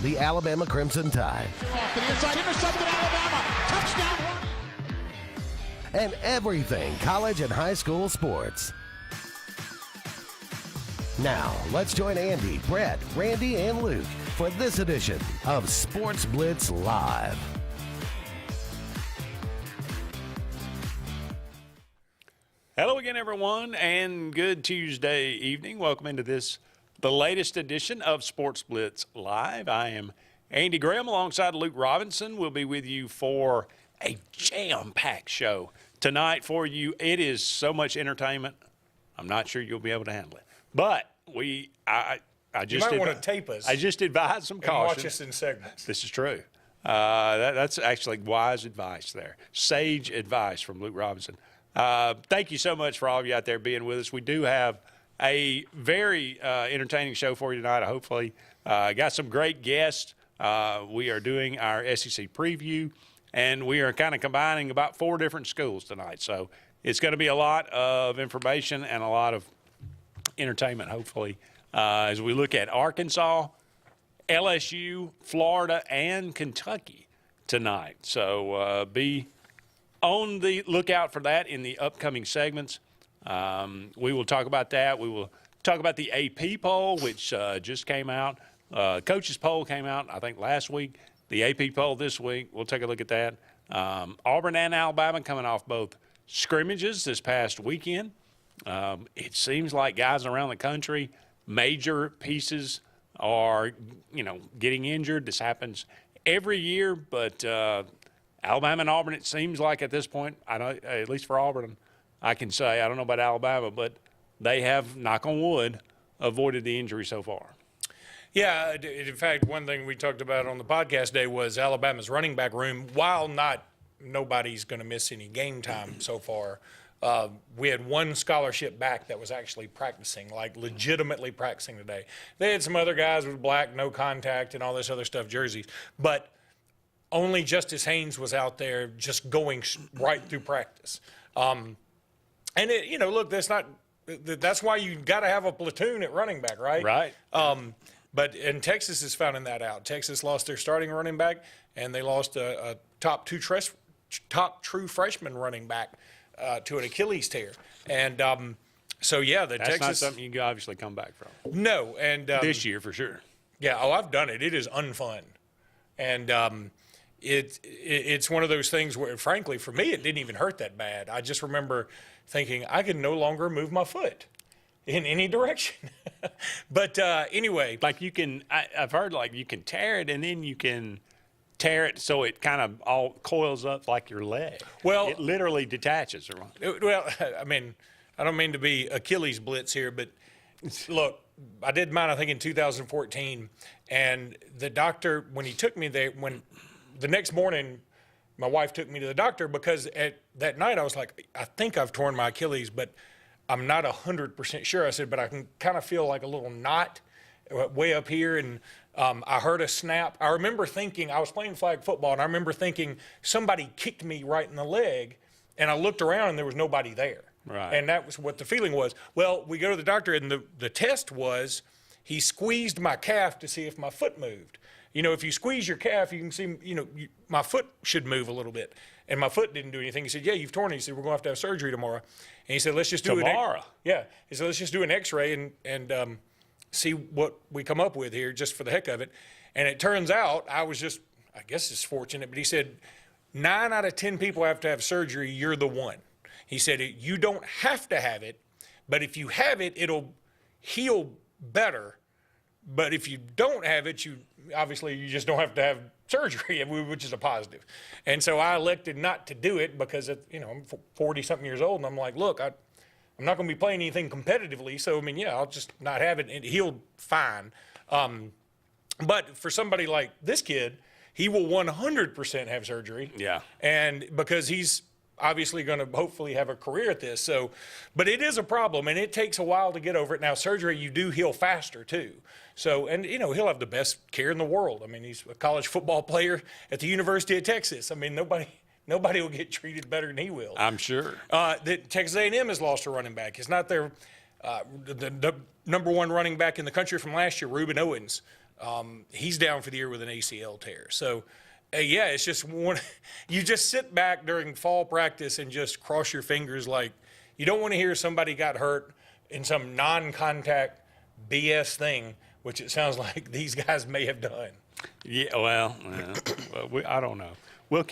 the Alabama Crimson Tide. Off to the inside, intercepted Alabama, touchdown run. And everything college and high school sports. Now, let's join Andy, Brett, Randy, and Luke for this edition of Sports Blitz Live. Hello again, everyone, and good Tuesday evening. Welcome into the latest edition of Sports Blitz Live. I am Andy Graham alongside Luke Robinson. We'll be with you for a jam-packed show tonight for you. It is so much entertainment. I'm not sure you'll be able to handle it. But I just you might want to tape us. I just advise some caution. Watch us in segments. This is true. That's actually wise advice there. Sage advice from Luke Robinson. Thank you so much for all of you out there being with us. We do have a very entertaining show for you tonight. Hopefully, got some great guests. We are doing our SEC preview, and we are kind of combining about 4 different schools tonight. So it's going to be a lot of information and a lot of entertainment, hopefully, as we look at Arkansas, LSU, Florida, and Kentucky tonight. So be on the lookout for that in the upcoming segments. We will talk about that. We will talk about the AP poll, which just came out. Coaches poll came out, I think, last week. The AP poll this week, we'll take a look at that. Auburn and Alabama coming off both scrimmages this past weekend. It seems like guys around the country, major pieces are, getting injured. This happens every year, but Alabama and Auburn, it seems like at this point, I know, at least for Auburn, I can say, I don't know about Alabama, but they have, knock on wood, avoided the injury so far. Yeah, in fact, one thing we talked about on the podcast day was Alabama's running back room. While nobody's going to miss any game time so far, we had one scholarship back that was actually practicing, like legitimately practicing today. They had some other guys with black, no contact, and all this other stuff, jerseys. But only Justice Haynes was out there just going right through practice. And, look, that's why you got to have a platoon at running back, right? Right. And Texas is finding that out. Texas lost their starting running back, and they lost a top true freshman running back to an Achilles tear. And that's Texas. Not something you can obviously come back from. No. And this year for sure. Yeah, I've done it. It is unfun. And it's one of those things where, frankly, for me, it didn't even hurt that bad. I just remember thinking I can no longer move my foot in any direction. But anyway. Like I've heard like you can tear it and then you can tear it so it kind of all coils up like your leg. Well, it literally detaches. Well, I mean, I don't mean to be Achilles Blitz here, but look, I did mine, I think, in 2014. And the doctor, when he took me there, the next morning, my wife took me to the doctor because that night I was like, I think I've torn my Achilles, but I'm not 100% sure. I said, but I can kind of feel like a little knot way up here. And I heard a snap. I remember thinking, I was playing flag football, and I remember thinking somebody kicked me right in the leg. And I looked around, and there was nobody there. Right. And that was what the feeling was. Well, we go to the doctor, and the test was he squeezed my calf to see if my foot moved. If you squeeze your calf, you can see, my foot should move a little bit. And my foot didn't do anything. He said, yeah, you've torn it. He said, we're going to have surgery tomorrow. And he said, let's just do tomorrow. Yeah. He said, let's just do an x-ray and see what we come up with here just for the heck of it. And it turns out I guess it's fortunate, but he said 9 out of 10 people have to have surgery. You're the one. He said, you don't have to have it, but if you have it, it'll heal better. But if you don't have it, you just don't have to have surgery, which is a positive. And so I elected not to do it because, I'm 40-something years old, and I'm like, look, I'm not going to be playing anything competitively, so, I'll just not have it. And it healed fine. But for somebody like this kid, he will 100% have surgery. Yeah. And because he's obviously going to hopefully have a career at this. So, but it is a problem, and it takes a while to get over it. Now, surgery, you do heal faster, too. So, and, he'll have the best care in the world. He's a college football player at the University of Texas. Nobody will get treated better than he will. I'm sure. Texas A&M has lost a running back. It's not their the number one running back in the country from last year, Reuben Owens. He's down for the year with an ACL tear. So, yeah, it's just one. You just sit back during fall practice and just cross your fingers like you don't want to hear somebody got hurt in some non-contact BS thing, which it sounds like these guys may have done. Yeah, well, I don't know. We'll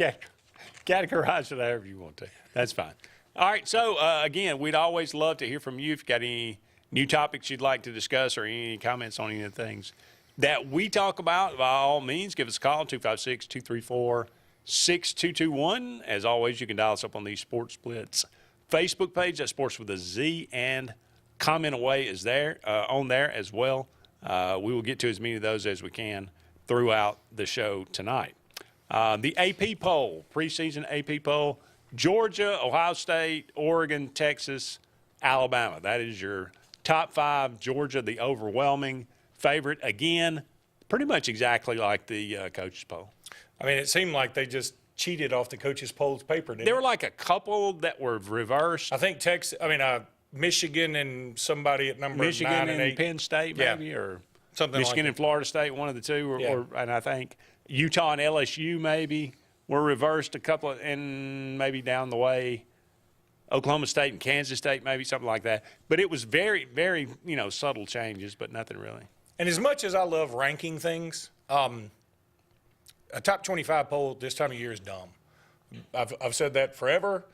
categorize it however you want to. That's fine. All right, so, again, we'd always love to hear from you if you've got any new topics you'd like to discuss or any comments on any of the things that we talk about. By all means, give us a call, 256-234-6221. As always, you can dial us up on the Sports Blitz Facebook page. That's Sports with a Z, and comment away is there on there as well. We will get to as many of those as we can throughout the show tonight. The AP poll, preseason AP poll, Georgia, Ohio State, Oregon, Texas, Alabama. That is your top 5. Georgia, the overwhelming favorite. Again, pretty much exactly like the coaches poll. I mean, it seemed like they just cheated off the coaches poll's paper, didn't There were like a couple that were reversed. I think Michigan and somebody at number 9 and 8. and Penn State, maybe, Yeah. or Something like Michigan that. and Florida State, one of the two, Yeah. and I think Utah and LSU maybe were reversed a couple and maybe down the way. Oklahoma State and Kansas State, maybe something like that. But it was very, very, subtle changes, but nothing really. And as much as I love ranking things, a top 25 poll this time of year is dumb. I've said that forever.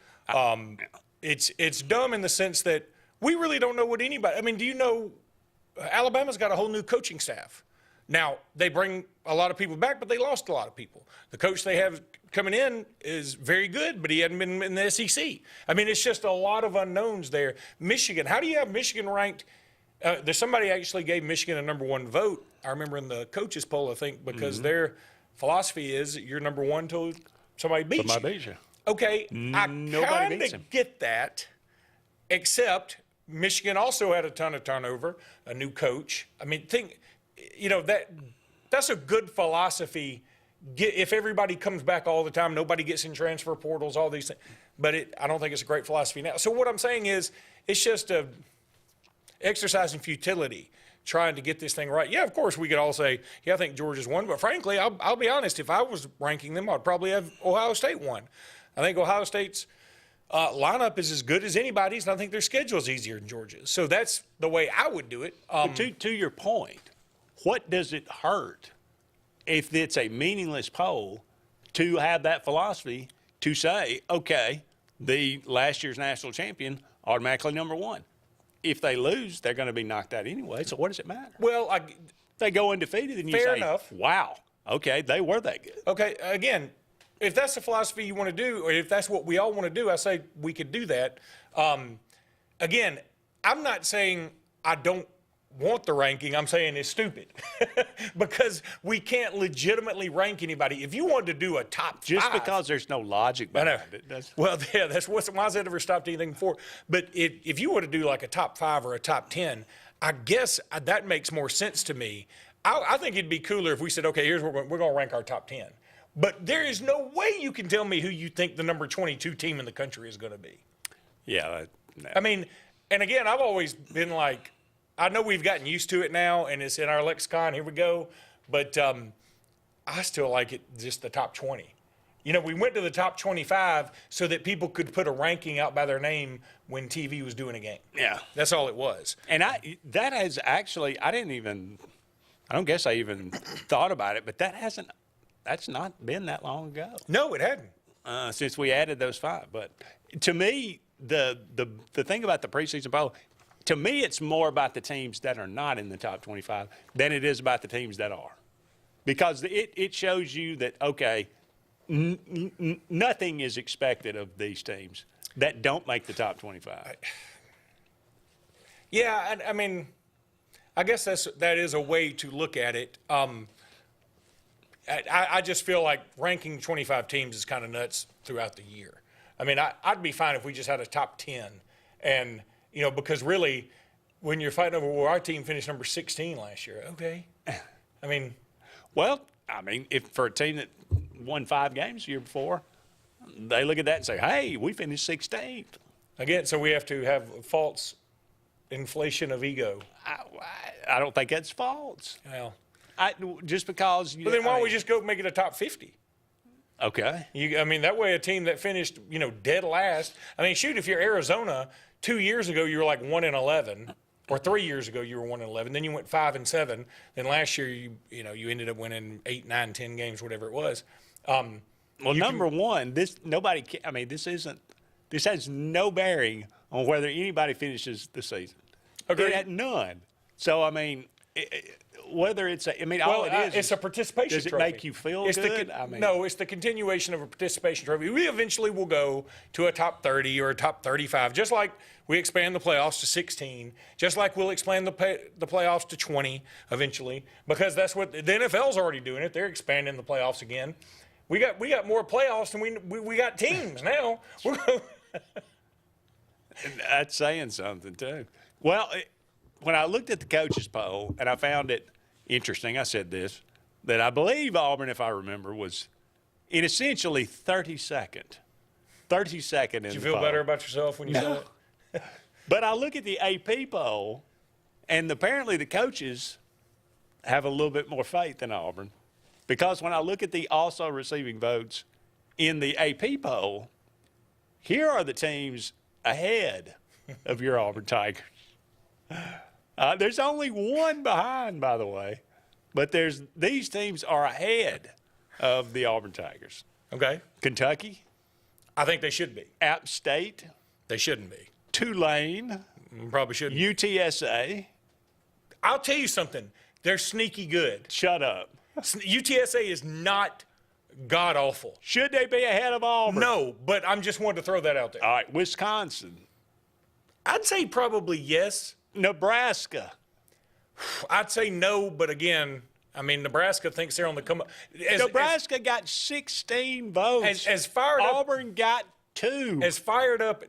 It's dumb in the sense that we really don't know what anybody – I mean, do you know Alabama's got a whole new coaching staff. Now, they bring a lot of people back, but they lost a lot of people. The coach they have coming in is very good, but he hadn't been in the SEC. I mean, it's just a lot of unknowns there. Michigan, how do you have Michigan ranked? There's somebody actually gave Michigan a number 1 vote, I remember in the coaches poll, I think, because their philosophy is you're number 1 till somebody beats you. Somebody beats you. Okay, I Nobody beats kind him. of get that, except Michigan also had a ton of turnover, a new coach. I mean, that's a good philosophy. If everybody comes back all the time, nobody gets in transfer portals, all these things. But I don't think it's a great philosophy now. So what I'm saying is it's just a exercise in futility, trying to get this thing right. Yeah, of course, we could all say, yeah, I think Georgia's won. But frankly, I'll be honest, if I was ranking them, I'd probably have Ohio State won. I think Ohio State's lineup is as good as anybody's, and I think their schedule is easier than Georgia's. So that's the way I would do it. But to your point, what does it hurt if it's a meaningless poll to have that philosophy to say, okay, the last year's national champion automatically number 1? If they lose, they're going to be knocked out anyway. So what does it matter? Well, They go undefeated, and you Fair say, enough. wow, okay, they were that good. okay, again, if that's the philosophy you want to do, or if that's what we all want to do, I say we could do that. Again, I'm not saying I don't want the ranking. I'm saying it's stupid because we can't legitimately rank anybody. If you wanted to do a top Just 5, because there's no logic I know. behind it. That's, Well, yeah, that's why has that ever stopped anything before? But if you were to do like a top 5 or a top 10, I guess that makes more sense to me. I think it'd be cooler if we said, okay, here's what we're going to rank our top 10. But there is no way you can tell me who you think the number 22 team in the country is going to be. yeah. No. I mean, and again, I've always been like, I know we've gotten used to it now, and it's in our lexicon. Here we go. But I still like it just the top 20. We went to the top 25 so that people could put a ranking out by their name when TV was doing a game. Yeah. That's all it was. And that has actually, I don't guess I even thought about it, but that's not been that long ago. No, it hadn't. Since we added those 5. But to me, the thing about the preseason poll, to me, it's more about the teams that are not in the top 25 than it is about the teams that are. Because it shows you that, okay, nothing is expected of these teams that don't make the top 25. Yeah, I mean, I guess that is a way to look at it. I just feel like ranking 25 teams is kind of nuts throughout the year. I mean, I'd be fine if we just had a top 10. And, because really, when you're fighting over, well, our team finished number 16 last year. Okay. I mean. Well, if for a team that won 5 games the year before, they look at that and say, hey, we finished 16th. Again, so we have to have false inflation of ego. I don't think that's false. Well, just because. But then why don't we just go make it a top 50? Okay. That way a team that finished, dead last. I mean, shoot, if you're Arizona, 2 years ago you were like 1-11, or 3 years ago you were 1-11. Then you went 5-7. Then last year you ended up winning 8, 9, 10 games, whatever it was. Well, number one, this has no bearing on whether anybody finishes the season. Agreed. It had none. So whether it's all it is. It's a participation does it trophy. make you feel it's good? No, it's the continuation of a participation trophy. We eventually will go to a top 30 or a top 35, just like we expand the playoffs to 16, just like we'll expand the playoffs to 20 eventually, because that's what the NFL's already doing it. They're expanding the playoffs again. We got more playoffs than we got teams now. That's saying something too. Well, when I looked at the coaches poll and I found it interesting, I said this, that I believe Auburn, if I remember, was in essentially 32nd. 32nd in the Did you feel poll. better about yourself when you said it? But I look at the AP poll, and apparently the coaches have a little bit more faith than Auburn. Because when I look at the also receiving votes in the AP poll, here are the teams ahead of your Auburn Tigers. There's only one behind, by the way, but these teams are ahead of the Auburn Tigers. Okay. Kentucky, I think they should be. App State, They shouldn't be. Tulane, Probably shouldn't be. UTSA. I'll tell you something. They're sneaky good. Shut up. UTSA is not god-awful. Should they be ahead of Auburn? No, but I'm just wanting to throw that out there. All right, Wisconsin, I'd say probably yes. Nebraska. I'd say no, but again, Nebraska thinks they're on the come up. Nebraska got 16 votes. As fired up, Auburn got 2. as fired up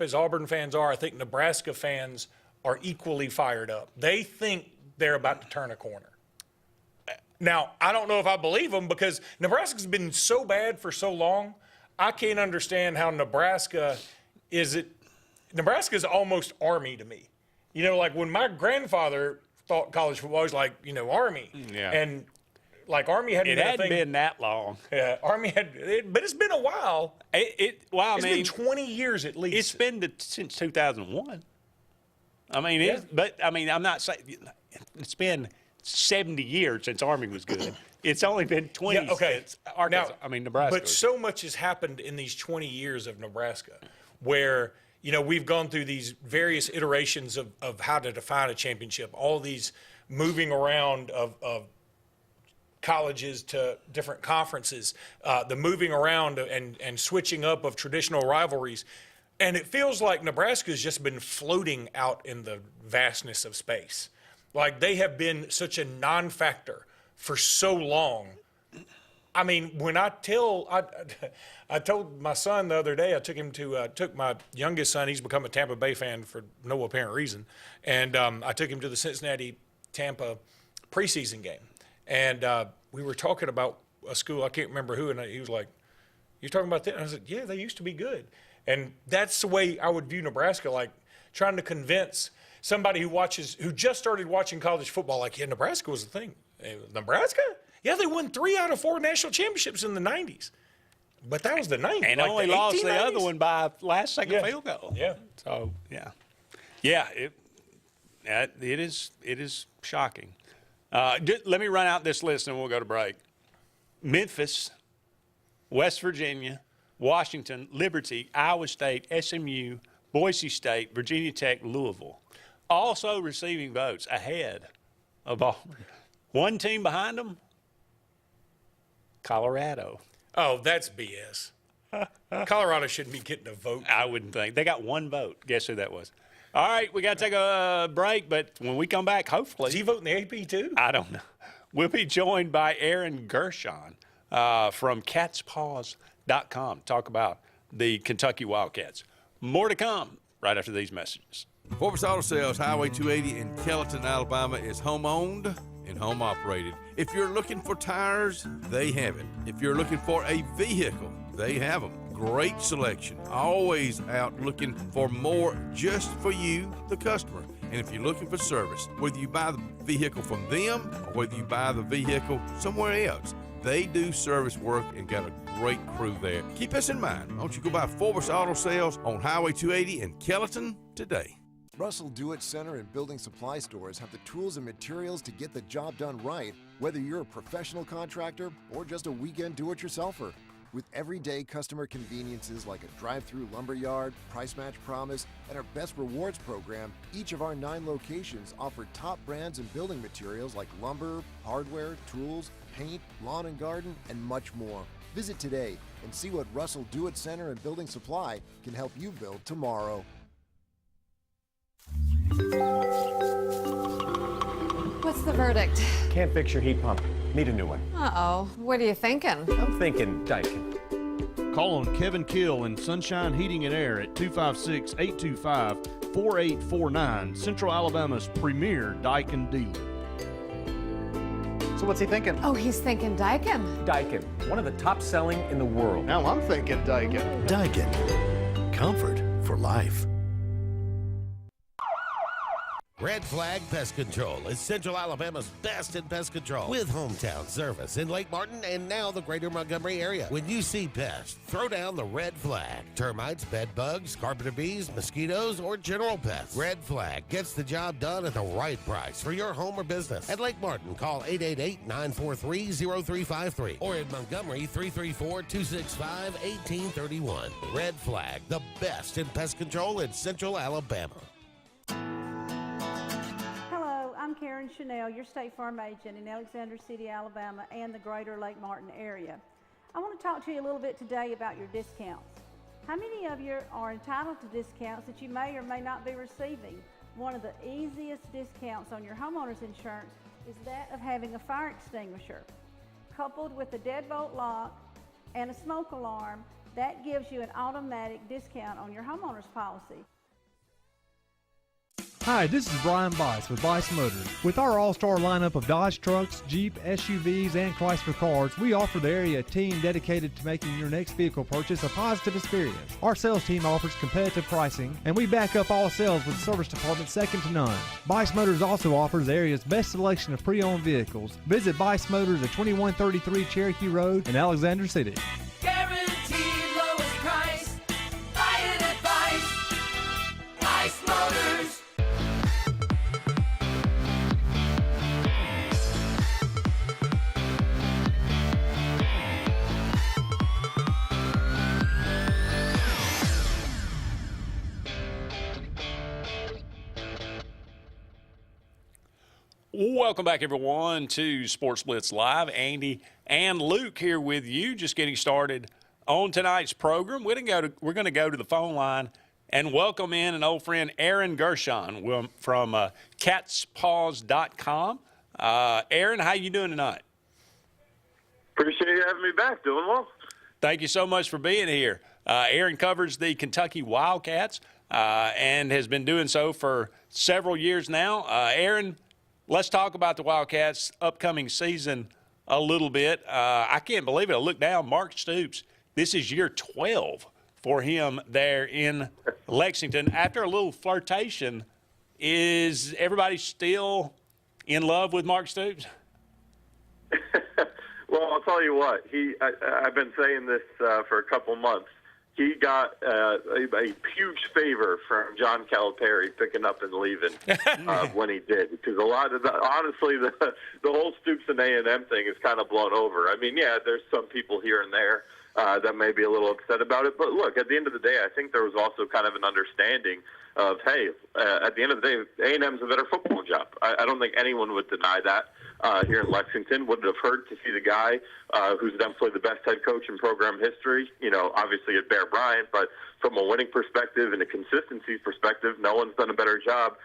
as Auburn fans are, I think Nebraska fans are equally fired up. They think they're about to turn a corner. Now, I don't know if I believe them because Nebraska's been so bad for so long. I can't understand how Nebraska is almost Army to me. Like when my grandfather thought college football was like, Army. Yeah. And like Army hadn't been that long. Yeah, Army but it's been a while. It's been 20 years at least. It's been since 2001. I'm not saying it's been 70 years since Army was good. It's only been 20 since Arkansas. Nebraska. But so much has happened in these 20 years of Nebraska where, we've gone through these various iterations of how to define a championship, all these moving around of colleges to different conferences, the moving around and switching up of traditional rivalries. And it feels like Nebraska's just been floating out in the vastness of space. Like they have been such a non-factor for so long. When I told my son the other day, I took my youngest son, he's become a Tampa Bay fan for no apparent reason, and I took him to the Cincinnati-Tampa preseason game. And we were talking about a school, I can't remember who, and he was like, "You're talking about that?" And I said, "Yeah, they used to be good." And that's the way I would view Nebraska, like trying to convince somebody who just started watching college football, like, yeah, Nebraska was the thing. Nebraska? Yeah, they won 3 out of 4 national championships in the 90s. But that was the 90s. And only lost the other one by a last-second field goal. Yeah. So, yeah. Yeah, it is shocking. Let me run out this list and we'll go to break. Memphis, West Virginia, Washington, Liberty, Iowa State, SMU, Boise State, Virginia Tech, Louisville. Also receiving votes ahead of Auburn. One team behind them, Colorado. Oh, that's BS. Colorado shouldn't be getting a vote. I wouldn't think. They got 1 vote. Guess who that was? All right, we got to take a break, but when we come back, hopefully. Is he voting the AP too? I don't know. We'll be joined by Aaron Gershon from catspaws.com to talk about the Kentucky Wildcats. More to come right after these messages. Sportz Auto Sales, Highway 280 in Kellyton, Alabama, is home-owned and home-operated. If you're looking for tires, they have it. If you're looking for a vehicle, they have them. Great selection. Always out looking for more just for you, the customer. And if you're looking for service, whether you buy the vehicle from them or whether you buy the vehicle somewhere else, they do service work and got a great crew there. Keep this in mind. Why don't you go by Forbes Auto Sales on Highway 280 in Kellyton today. Russell Do-It Center and building supply stores have the tools and materials to get the job done right, whether you're a professional contractor or just a weekend do-it-yourselfer. With everyday customer conveniences like a drive-through lumberyard, price match promise, and our Best Rewards program, each of our 9 locations offer top brands and building materials like lumber, hardware, tools, paint, lawn and garden, and much more. Visit today and see what Russell Do-It Center and Building Supply can help you build tomorrow. What's the verdict? Can't fix your heat pump. Need a new one. Uh-oh. What are you thinking? I'm thinking Daikin. Call on Kevin Kill and Sunshine Heating and Air at 256-825-4849, Central Alabama's premier Daikin dealer. So what's he thinking? Oh, he's thinking Daikin. Daikin, one of the top selling in the world. Now I'm thinking Daikin. Daikin. Comfort for life. Red Flag Pest Control is Central Alabama's best in pest control, with hometown service in Lake Martin and now the greater Montgomery area. When you see pests, throw down the red flag. Termites, bed bugs, carpenter bees, mosquitoes, or general pests. Red Flag gets the job done at the right price for your home or business. At Lake Martin, call 888-943-0353 or in Montgomery, 334-265-1831. Red Flag, the best in pest control in Central Alabama. I'm Karen Chanel, your State Farm agent in Alexander City, Alabama, and the greater Lake Martin area. I want to talk to you a little bit today about your discounts. How many of you are entitled to discounts that you may or may not be receiving? One of the easiest discounts on your homeowner's insurance is that of having a fire extinguisher. Coupled with a deadbolt lock and a smoke alarm, that gives you an automatic discount on your homeowner's policy. Hi, this is Brian Bice with Bice Motors. With our all-star lineup of Dodge trucks, Jeep, SUVs, and Chrysler cars, we offer the area a team dedicated to making your next vehicle purchase a positive experience. Our sales team offers competitive pricing, and we back up all sales with a service department second to none. Bice Motors also offers the area's best selection of pre-owned vehicles. Visit Bice Motors at 2133 Cherokee Road in Alexander City. Guaranteed lowest price. Buy it at Bice. Bice Motors. Welcome back, everyone, to Sports Blitz Live. Andy and Luke here with you, just getting started on tonight's program. We're going to go to the phone line and welcome in an old friend, Aaron Gershon from catspaws.com. Aaron, how you doing tonight? Appreciate you having me back. Doing well. Thank you so much for being here. Aaron covers the Kentucky Wildcats and has been doing so for several years now. Aaron, let's talk about the Wildcats' upcoming season a little bit. I can't believe it. I look down, Mark Stoops, this is year 12 for him there in Lexington. After a little flirtation, is everybody still in love with Mark Stoops? Well, I'll tell you what. I've been saying this for a couple months. He got a huge favor from John Calipari picking up and leaving when he did, because a lot of honestly, the whole Stoops and A&M thing is kind of blown over. I mean, yeah, there's some people here and there that may be a little upset about it, but look, at the end of the day, I think there was also kind of an understanding of, hey, at the end of the day, A&M's a better football job. I don't think anyone would deny that. Here in Lexington, would it have hurt to see the guy who's definitely the best head coach in program history, obviously at Bear Bryant, but from a winning perspective and a consistency perspective, no one's done a better job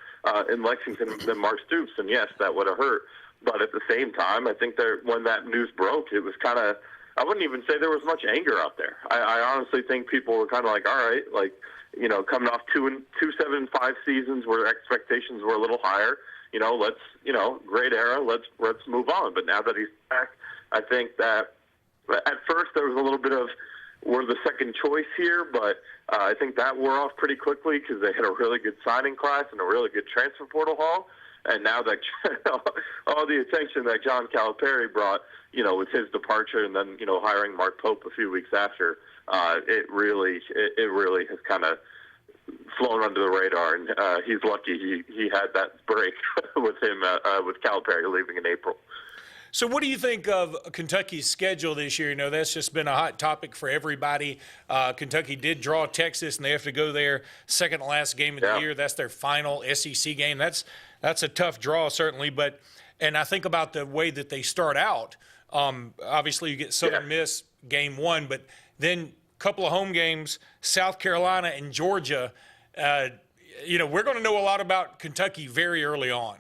in Lexington than Mark Stoops, and yes, that would have hurt. But at the same time, I think that when that news broke, it was kind of, I wouldn't even say there was much anger out there. I honestly think people were kind of like, all right, like, coming off 2-7-5 seasons where expectations were a little higher, let's, great era, let's move on. But now that he's back, I think that at first there was a little bit of, were the second choice here, but I think that wore off pretty quickly because they had a really good signing class and a really good transfer portal haul. And now that all the attention that John Calipari brought, with his departure and then, hiring Mark Pope a few weeks after, it really has kind of flown under the radar. And he's lucky he had that break with him, with Calipari leaving in April. So what do you think of Kentucky's schedule this year? That's just been a hot topic for everybody. Kentucky did draw Texas, and they have to go there second to last game of the year. That's their final SEC game. That's a tough draw, certainly. And I think about the way that they start out. Obviously, you get Southern Miss game 1, but then a couple of home games, South Carolina and Georgia. We're going to know a lot about Kentucky very early on.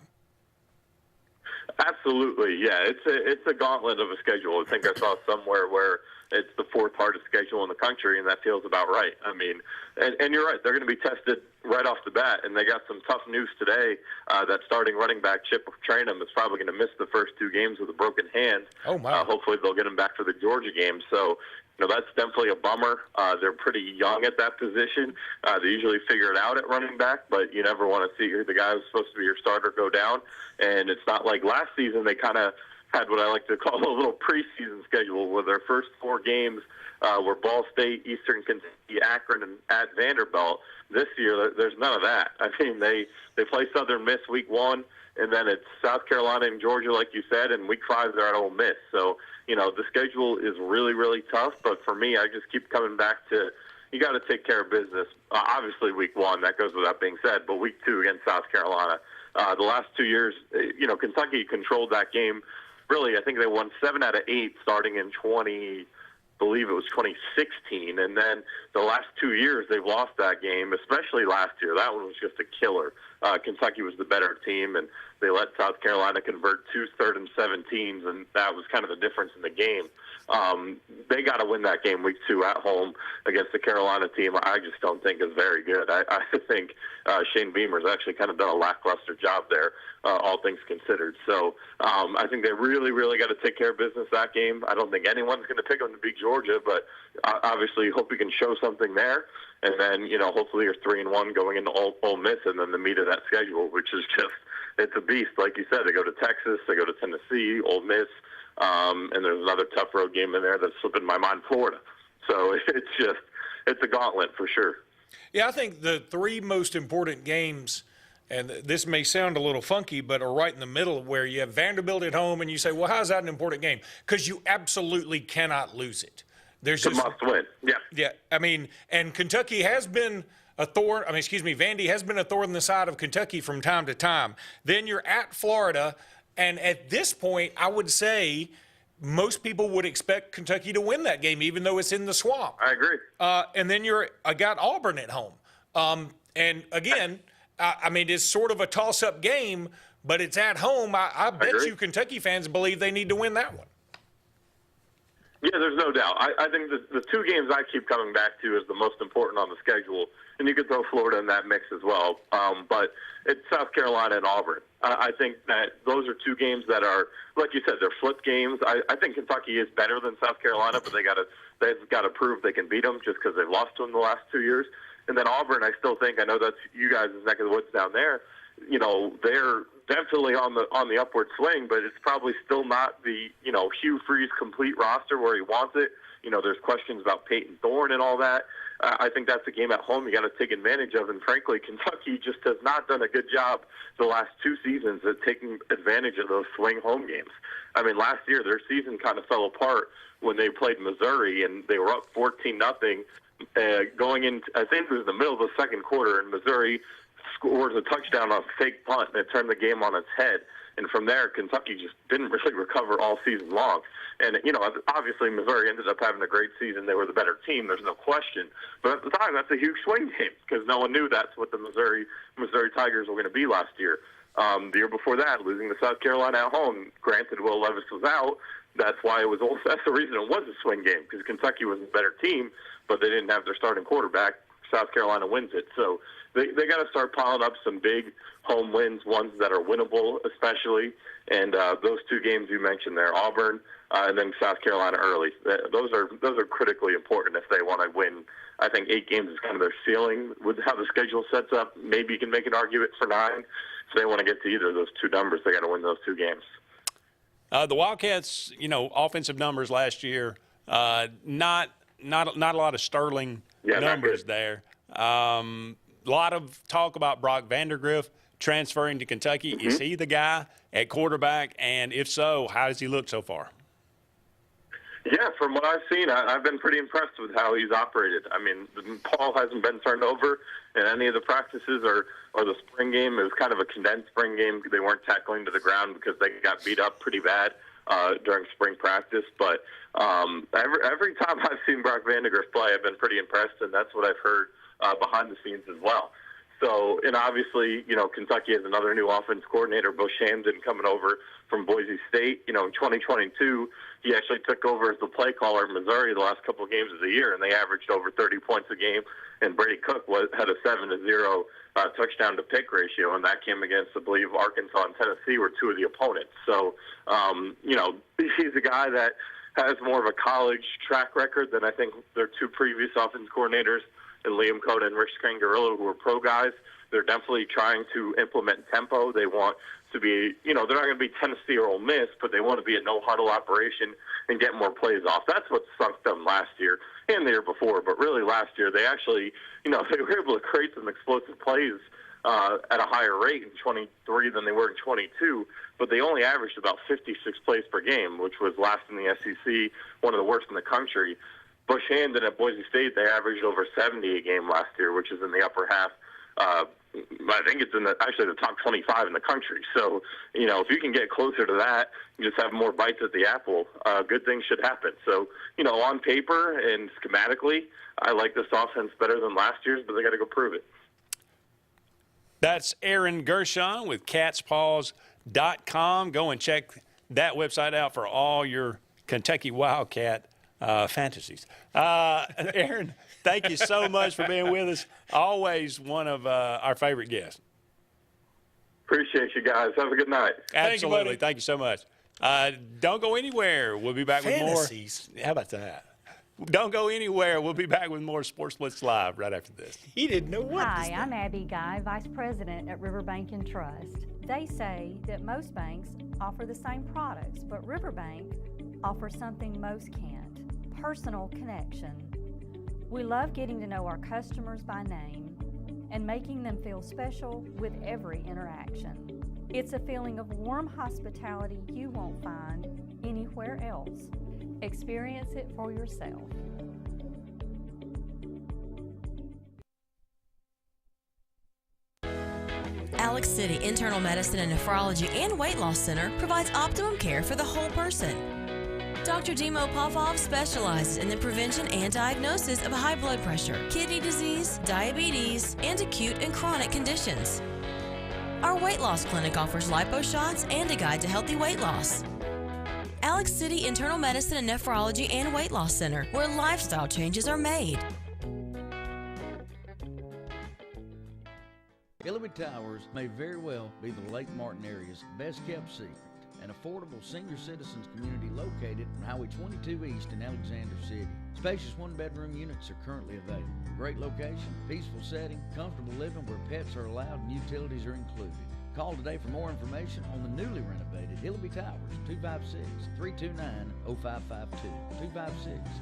Absolutely, yeah. It's a gauntlet of a schedule. I think I saw somewhere where it's the fourth hardest schedule in the country, and that feels about right. I mean, and you're right. They're going to be tested right off the bat, and they got some tough news today that starting running back Chip Trainum is probably going to miss the first 2 games with a broken hand. Oh, my. Hopefully they'll get him back for the Georgia game. So, that's definitely a bummer. They're pretty young at that position. They usually figure it out at running back, but you never want to see the guy who's supposed to be your starter go down. And it's not like last season they kind of had what I like to call a little preseason schedule where their first 4 games were Ball State, Eastern Kentucky, Akron, and at Vanderbilt. This year, there's none of that. I mean, they play Southern Miss week 1, and then it's South Carolina and Georgia, like you said, and week 5 they're at Ole Miss. So, the schedule is really, really tough. But for me, I just keep coming back to you got to take care of business. Obviously, week 1, that goes without being said, but week 2 against South Carolina. The last 2 years, Kentucky controlled that game. Really, I think they won 7 out of 8 starting in 2016. And then the last 2 years, they've lost that game, especially last year. That one was just a killer. Kentucky was the better team, and they let South Carolina convert 2 3rd and 17s, and that was kind of the difference in the game. They got to win that game week 2 at home against the Carolina team. I just don't think is very good. I think Shane Beamer's actually kind of done a lackluster job there, all things considered. So I think they really, really got to take care of business that game. I don't think anyone's going to pick them to beat Georgia, but obviously hope you can show something there. And then, hopefully you're 3-1 going into Ole Miss, and then the meat of that schedule, which is just, it's a beast. Like you said, they go to Texas, they go to Tennessee, Ole Miss, and there's another tough road game in there that's slipping my mind, Florida. So it's a gauntlet for sure. Yeah, I think the 3 most important games, and this may sound a little funky, but are right in the middle where you have Vanderbilt at home, and you say, well, how is that an important game? Because you absolutely cannot lose it. It's a must win. Yeah. Yeah. I mean, and Kentucky has been Vandy has been a thorn in the side of Kentucky from time to time. Then you're at Florida, and at this point, I would say most people would expect Kentucky to win that game, even though it's in the swamp. I agree. And then I got Auburn at home. And again, I mean, it's sort of a toss-up game, but it's at home. I bet you Kentucky fans believe they need to win that one. Yeah, there's no doubt. I think the 2 games I keep coming back to is the most important on the schedule, and you could throw Florida in that mix as well. But it's South Carolina and Auburn. I think that those are 2 games that are, like you said, they're flip games. I think Kentucky is better than South Carolina, but they've got to prove they can beat them just because they've lost to them the last 2 years. And then Auburn, I still think, I know that's you guys' neck of the woods down there. They're definitely on the upward swing, but it's probably still not the Hugh Freeze complete roster where he wants it. There's questions about Peyton Thorne and all that. I think that's a game at home you got to take advantage of. And frankly, Kentucky just has not done a good job the last 2 seasons at taking advantage of those swing home games. I mean, last year their season kind of fell apart when they played Missouri and they were up 14-0 going in. I think it was the middle of the second quarter, and Missouri scores a touchdown on a fake punt, and it turned the game on its head. And from there, Kentucky just didn't really recover all season long. And, obviously Missouri ended up having a great season. They were the better team. There's no question. But at the time, that's a huge swing game because no one knew that's what the Missouri Tigers were going to be last year. The year before that, losing to South Carolina at home. Granted, Will Levis was out. That's why it was. That's the reason it was a swing game because Kentucky was a better team, but they didn't have their starting quarterback. South Carolina wins it. So they got to start piling up some big home wins, ones that are winnable especially. And those two games you mentioned there, Auburn and then South Carolina early, those are critically important if they want to win. I think 8 games is kind of their ceiling with how the schedule sets up. Maybe you can make an argument for 9. If they want to get to either of those two numbers, they got to win those 2 games. The Wildcats, offensive numbers last year, not a lot of sterling numbers there. A lot of talk about Brock Vandagriff transferring to Kentucky. Mm-hmm. Is he the guy at quarterback? And if so, how does he look so far? Yeah, from what I've seen, I've been pretty impressed with how he's operated. I mean, the ball hasn't been turned over in any of the practices or the spring game. It was kind of a condensed spring game. They weren't tackling to the ground because they got beat up pretty bad during spring practice. But every time I've seen Brock Vandagriff play, I've been pretty impressed, and that's what I've heard behind the scenes as well. So, and obviously, Kentucky has another new offense coordinator, Bush Hamden, coming over from Boise State. In 2022, he actually took over as the play caller in Missouri the last couple of games of the year, and they averaged over 30 points a game. And Brady Cook had a 7-0 touchdown to pick ratio, and that came against, I believe, Arkansas and Tennessee were 2 of the opponents. So, he's a guy that has more of a college track record than I think their 2 previous offense coordinators, and Liam Cota and Rich Scangarello, who are pro guys. They're definitely trying to implement tempo. They want to be, they're not going to be Tennessee or Ole Miss, but they want to be a no-huddle operation and get more plays off. That's what sunk them last year and the year before. But really last year, they actually, they were able to create some explosive plays at a higher rate in 23 than they were in 22, but they only averaged about 56 plays per game, which was last in the SEC, one of the worst in the country. Bush Hamden at Boise State, they averaged over 70 a game last year, which is in the upper half. I think it's in the top 25 in the country. So, if you can get closer to that, you just have more bites at the apple, good things should happen. So, on paper and schematically, I like this offense better than last year's, but they got to go prove it. That's Aaron Gershon with catspaws.com. Go and check that website out for all your Kentucky Wildcat fantasies. Aaron, thank you so much for being with us. Always one of our favorite guests. Appreciate you guys. Have a good night. Absolutely. Thank you so much. Don't go anywhere. We'll be back with more. How about that? Don't go anywhere. We'll be back with more Sports Blitz Live right after this. He didn't know what. Hi, I'm Abby Guy, Vice President at Riverbank and Trust. They say that most banks offer the same products, but Riverbank offers something most can't: personal connection. We love getting to know our customers by name and making them feel special with every interaction. It's a feeling of warm hospitality you won't find anywhere else. Experience it for yourself. Alex City Internal Medicine and Nephrology and Weight Loss Center provides optimum care for the whole person. Dr. Dimo Popov specializes in the prevention and diagnosis of high blood pressure, kidney disease, diabetes, and acute and chronic conditions. Our weight loss clinic offers lipo shots and a guide to healthy weight loss. Alex City Internal Medicine and Nephrology and Weight Loss Center, where lifestyle changes are made. Illiby Towers may very well be the Lake Martin area's best kept secret. An affordable senior citizens community located on Highway 22 East in Alexander City. Spacious one-bedroom units are currently available. Great location, peaceful setting, comfortable living where pets are allowed and utilities are included. Call today for more information on the newly renovated Illiby Towers, 256-329-0552.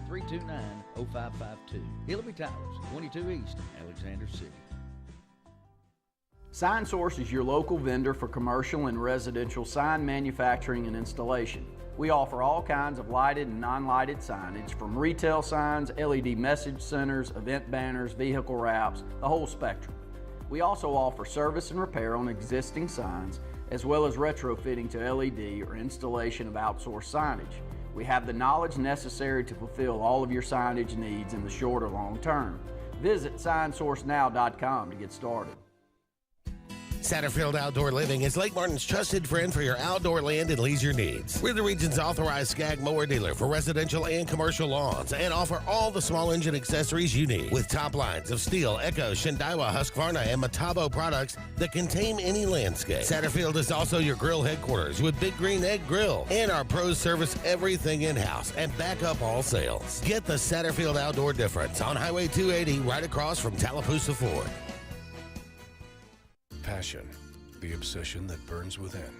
256-329-0552. Illiby Towers, 22 East, Alexander City. Sign Source is your local vendor for commercial and residential sign manufacturing and installation. We offer all kinds of lighted and non-lighted signage, from retail signs, LED message centers, event banners, vehicle wraps, the whole spectrum. We also offer service and repair on existing signs, as well as retrofitting to LED or installation of outsourced signage. We have the knowledge necessary to fulfill all of your signage needs in the short or long term. Visit signsourcenow.com to get started. Satterfield Outdoor Living is Lake Martin's trusted friend for your outdoor land and leisure needs. We're the region's authorized Skag mower dealer for residential and commercial lawns and offer all the small engine accessories you need. With top lines of Steel, Echo, Shindaiwa, Husqvarna, and Metabo products that can tame any landscape. Satterfield is also your grill headquarters with Big Green Egg Grill. And our pros service everything in-house and back up all sales. Get the Satterfield Outdoor difference on Highway 280 right across from Tallapoosa Ford. Passion, the obsession that burns within.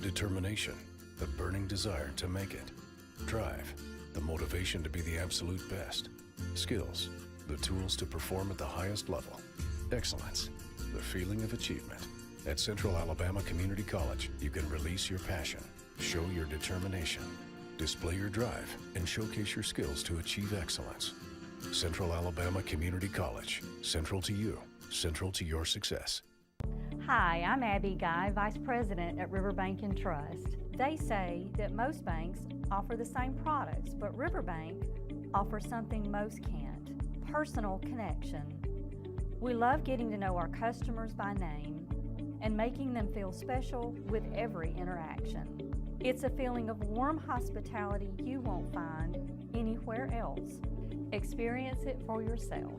Determination, the burning desire to make it. Drive, the motivation to be the absolute best. Skills, the tools to perform at the highest level. Excellence, the feeling of achievement. At Central Alabama Community College, you can release your passion, show your determination, display your drive, and showcase your skills to achieve excellence. Central Alabama Community College. Central to you. Central to your success. Hi, I'm Abby Guy, Vice President at Riverbank and Trust. They say that most banks offer the same products, but Riverbank offers something most can't: personal connection. We love getting to know our customers by name and making them feel special with every interaction. It's a feeling of warm hospitality you won't find anywhere else. Experience it for yourself.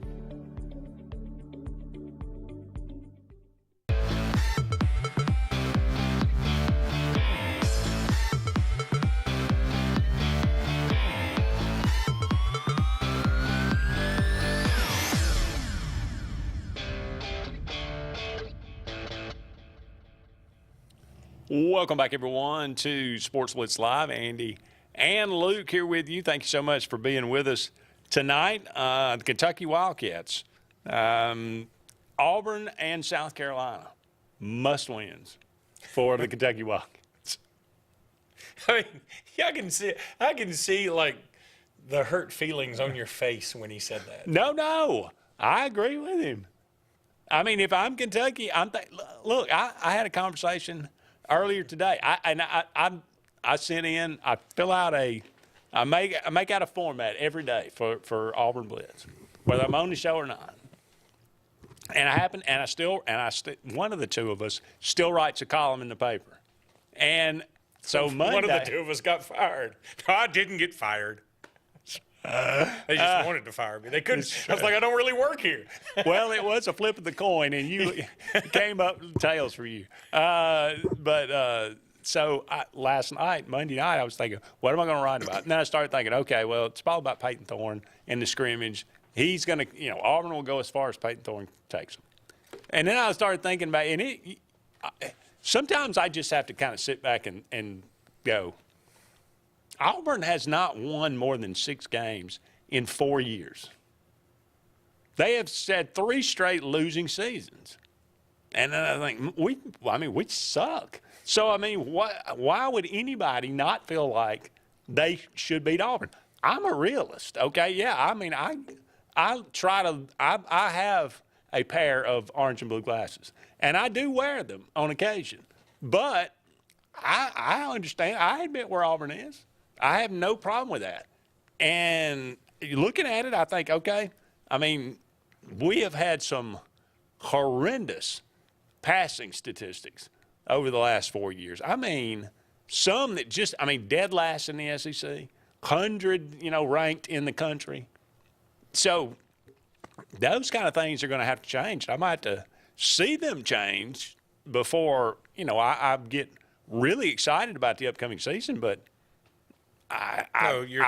Welcome back, everyone, to Sports Blitz Live. Andy and Luke here with you. Thank you so much for being with us tonight. The Kentucky Wildcats, Auburn and South Carolina, must-wins for the Kentucky Wildcats. I mean, yeah, I can see like the hurt feelings on your face when he said that. No, I agree with him. I mean, if I'm Kentucky, look, I had a conversation earlier today. I sent in, I make out a format every day for Auburn Blitz, whether I'm on the show or not. And one of the two of us still writes a column in the paper. And so Monday, one of the two of us got fired. No, I didn't get fired. They just wanted to fire me. They couldn't. I was like, I don't really work here. Well, it was a flip of the coin, and you came up tails for you. So last night, Monday night, I was thinking, what am I going to write about? And then I started thinking, okay, well, it's all about Peyton Thorne and the scrimmage. He's going to, Auburn will go as far as Peyton Thorne takes them. And then I started thinking about, sometimes I just have to kind of sit back and go, Auburn has not won more than 6 games in 4 years. They have had 3 straight losing seasons. And then I think, we suck. So, why would anybody not feel like they should beat Auburn? I'm a realist, okay? Yeah, I have a pair of orange and blue glasses, and I do wear them on occasion. But I understand. I admit where Auburn is. I have no problem with that. And looking at it, I think, okay, we have had some horrendous passing statistics over the last 4 years. Some that just, dead last in the SEC, 100, ranked in the country. So those kind of things are going to have to change. I might have to see them change before, I get really excited about the upcoming season, but Don't do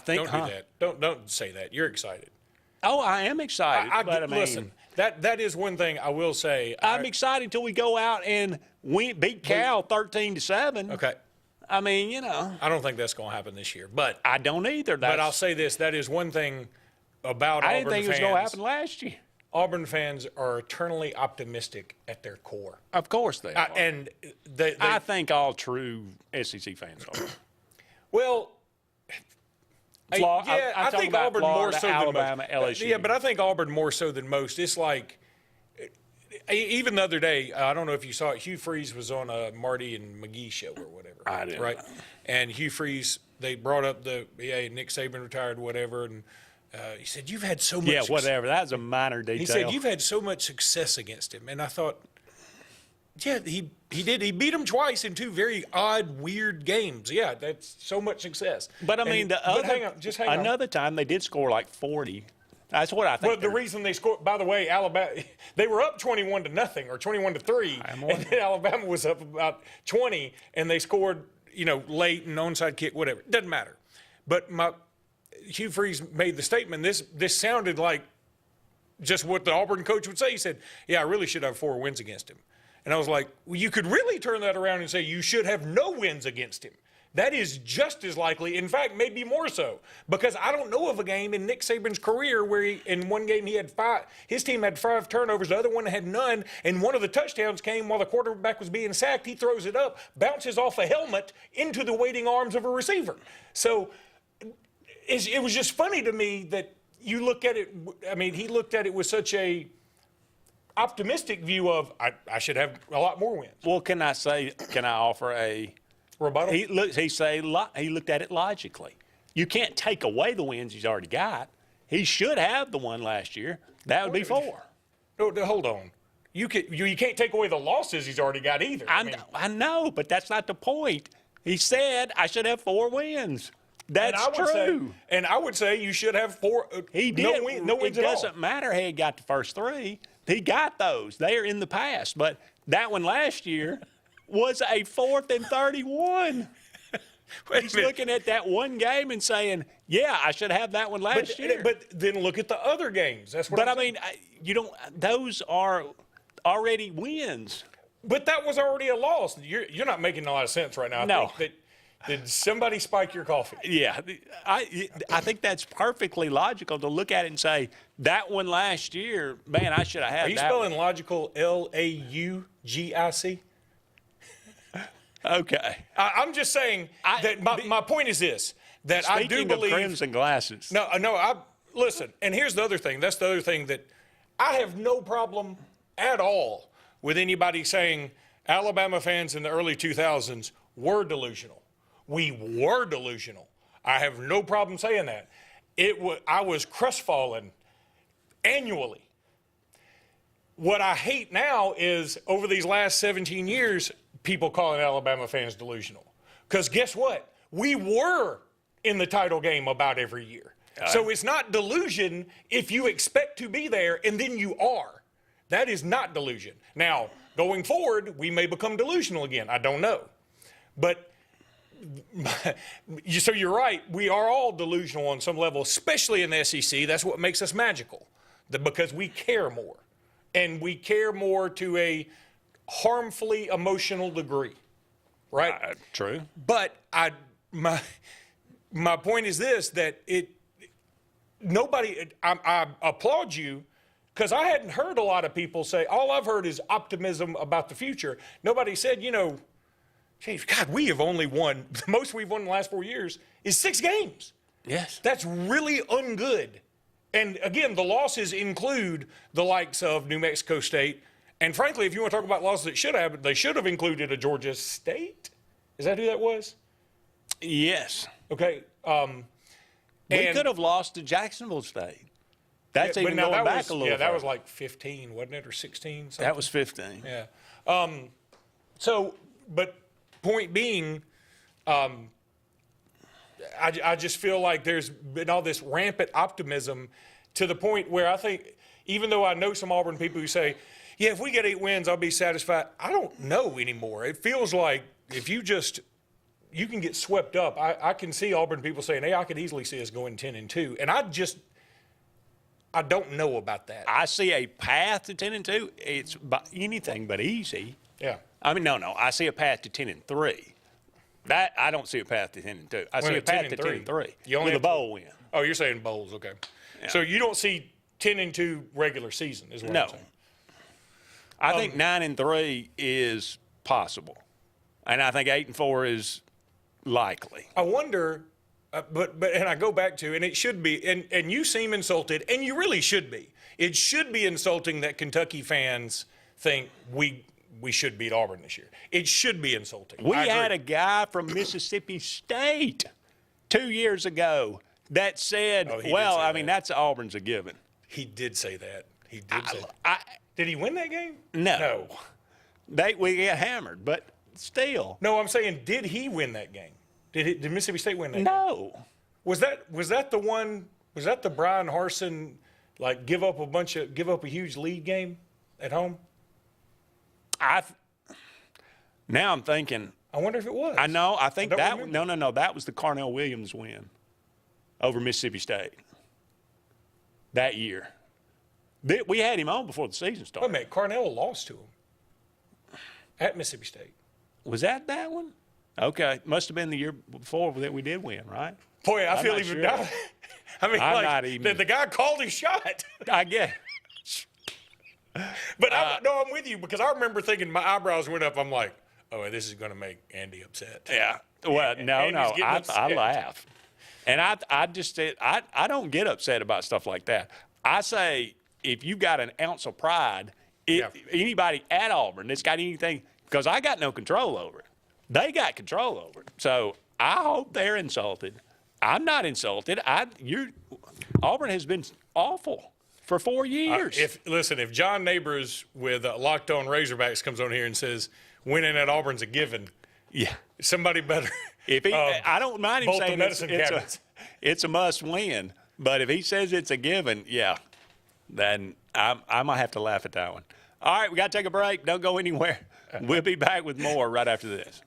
that. Don't say that. You're excited. Oh, I am excited. Listen, that is one thing I will say. I'm excited until we go out and beat Cal 13-7. Okay. I don't think that's going to happen this year, but I don't either. But I'll say this: that is one thing about Auburn fans. I didn't think it was going to happen last year. Auburn fans are eternally optimistic at their core. Of course they are. And I think all true SEC fans are. Well, I think Auburn more so Alabama, than most. LSU. Yeah, but I think Auburn more so than most. It's like, even the other day, I don't know if you saw it, Hugh Freeze was on a Marty and McGee show or whatever. I didn't. Right? And Hugh Freeze, they brought up Nick Saban retired, whatever, He said, "You've had so much." Yeah, whatever. That was a minor detail. He said, "You've had so much success against him," and I thought, yeah, he did. He beat him twice in two very odd, weird games. Yeah, that's so much success. But I mean, hang on, just hang on. Another time they did score like 40. That's what I think. Well, the reason they scored, by the way, Alabama, they were up 21-0 or 21-3, and then Alabama was up about 20, and they scored, late and onside kick, whatever. Doesn't matter. But Hugh Freeze made the statement. This sounded like just what the Auburn coach would say. He said, "Yeah, I really should have 4 wins against him." And I was like, well, you could really turn that around and say you should have no wins against him. That is just as likely, in fact, maybe more so, because I don't know of a game in Nick Saban's career where in one game he had 5, his team had 5 turnovers, the other one had none, and one of the touchdowns came while the quarterback was being sacked. He throws it up, bounces off a helmet into the waiting arms of a receiver. So it was just funny to me that you look at it, I mean, he looked at it with such a optimistic view of, I should have a lot more wins. Well, can I offer a rebuttal? He looked at it logically. You can't take away the wins he's already got. He should have the one last year. That would be 4. No, hold on. You can't take away the losses he's already got either. I know, but that's not the point. He said I should have 4 wins. That's true. And I would say you should have 4. He did. No wins it at all. doesn't matter how he got the first 3. He got those. They are in the past. But that one last year was a 4th and 31. He's looking at that one game and saying, yeah, I should have that one last year. But then look at the other games. That's what I'm saying. You don't. Those are already wins. But that was already a loss. You're not making a lot of sense right now. No. Did somebody spike your coffee? Yeah. I think that's perfectly logical to look at it and say, that one last year, man, I should have had that. Are you spelling logical Laugic? Okay. I'm just saying that my point is this, that I do believe. Speaking of crimson glasses. No, listen, and here's the other thing. That's the other thing that I have no problem at all with anybody saying Alabama fans in the early 2000s were delusional. We were delusional. I have no problem saying that. I was crestfallen annually. What I hate now is over these last 17 years, people calling Alabama fans delusional. Because guess what? We were in the title game about every year. So it's not delusion if you expect to be there and then you are. That is not delusion. Now, going forward, we may become delusional again. I don't know. But so you're right. We are all delusional on some level, especially in the SEC. That's what makes us magical, because we care more. And we care more to a harmfully emotional degree, right? True. But my point is this, that I applaud you, because I hadn't heard a lot of people say, all I've heard is optimism about the future. Nobody said, God, we have only won, the most we've won in the last 4 years is 6 games. Yes. That's really ungood. And again, the losses include the likes of New Mexico State. And frankly, if you want to talk about losses that they should have included a Georgia State. Is that who that was? Yes. Okay. We could have lost to Jacksonville State. That's even going back a little Yeah, that further. was like 15, wasn't it, or 16? Something? That was 15. Yeah. But point being, I just feel like there's been all this rampant optimism to the point where I think, even though I know some Auburn people who say, yeah, if we get 8 wins, I'll be satisfied. I don't know anymore. It feels like if you can get swept up. I can see Auburn people saying, hey, I could easily see us going 10-2. And I don't know about that. I see a path to 10-2. It's anything but easy. Yeah. I mean, no. I see a path to 10-3. That I don't see a path to 10-2. I see a path to 10-3. You only with a bowl win. Oh, you're saying bowls, okay. Yeah. So you don't see 10-2 regular season, is what I'm saying. I think 9-3 is possible, and I think 8-4 is likely. I wonder, and I go back to, and it should be, and you seem insulted, and you really should be. It should be insulting that Kentucky fans think we should beat Auburn this year. It should be insulting. We had a guy from Mississippi State 2 years ago that said, that's Auburn's a given. He did say that. He did say Did he win that game? No. We get hammered, but still. No, I'm saying, did he win that game? Did Mississippi State win that game? No. Was that the one? Was that the Brian Harsin give up a huge lead game at home? Now I'm thinking. I wonder if it was. I know. I think that. No. That was the Carnell Williams win over Mississippi State that year. We had him on before the season started. Wait a minute. Carnell lost to him at Mississippi State. Was that one? Okay. Must have been the year before that we did win, right? Boy, I feel even now. I mean, I'm not even. The guy called his shot. I guess. But I'm with you because I remember thinking my eyebrows went up. I'm like, oh, this is going to make Andy upset. Yeah. Well, no. I laugh. And I just said, I don't get upset about stuff like that. I say, if you got an ounce of pride, anybody at Auburn that's got anything, because I got no control over it. They got control over it. So I hope they're insulted. I'm not insulted. Auburn has been awful for 4 years. If John Neighbors with Locked On Razorbacks comes on here and says winning at Auburn's a given, somebody better. I don't mind him saying it's a must win, but if he says it's a given, then I might have to laugh at that one. All right, we got to take a break. Don't go anywhere. We'll be back with more right after this.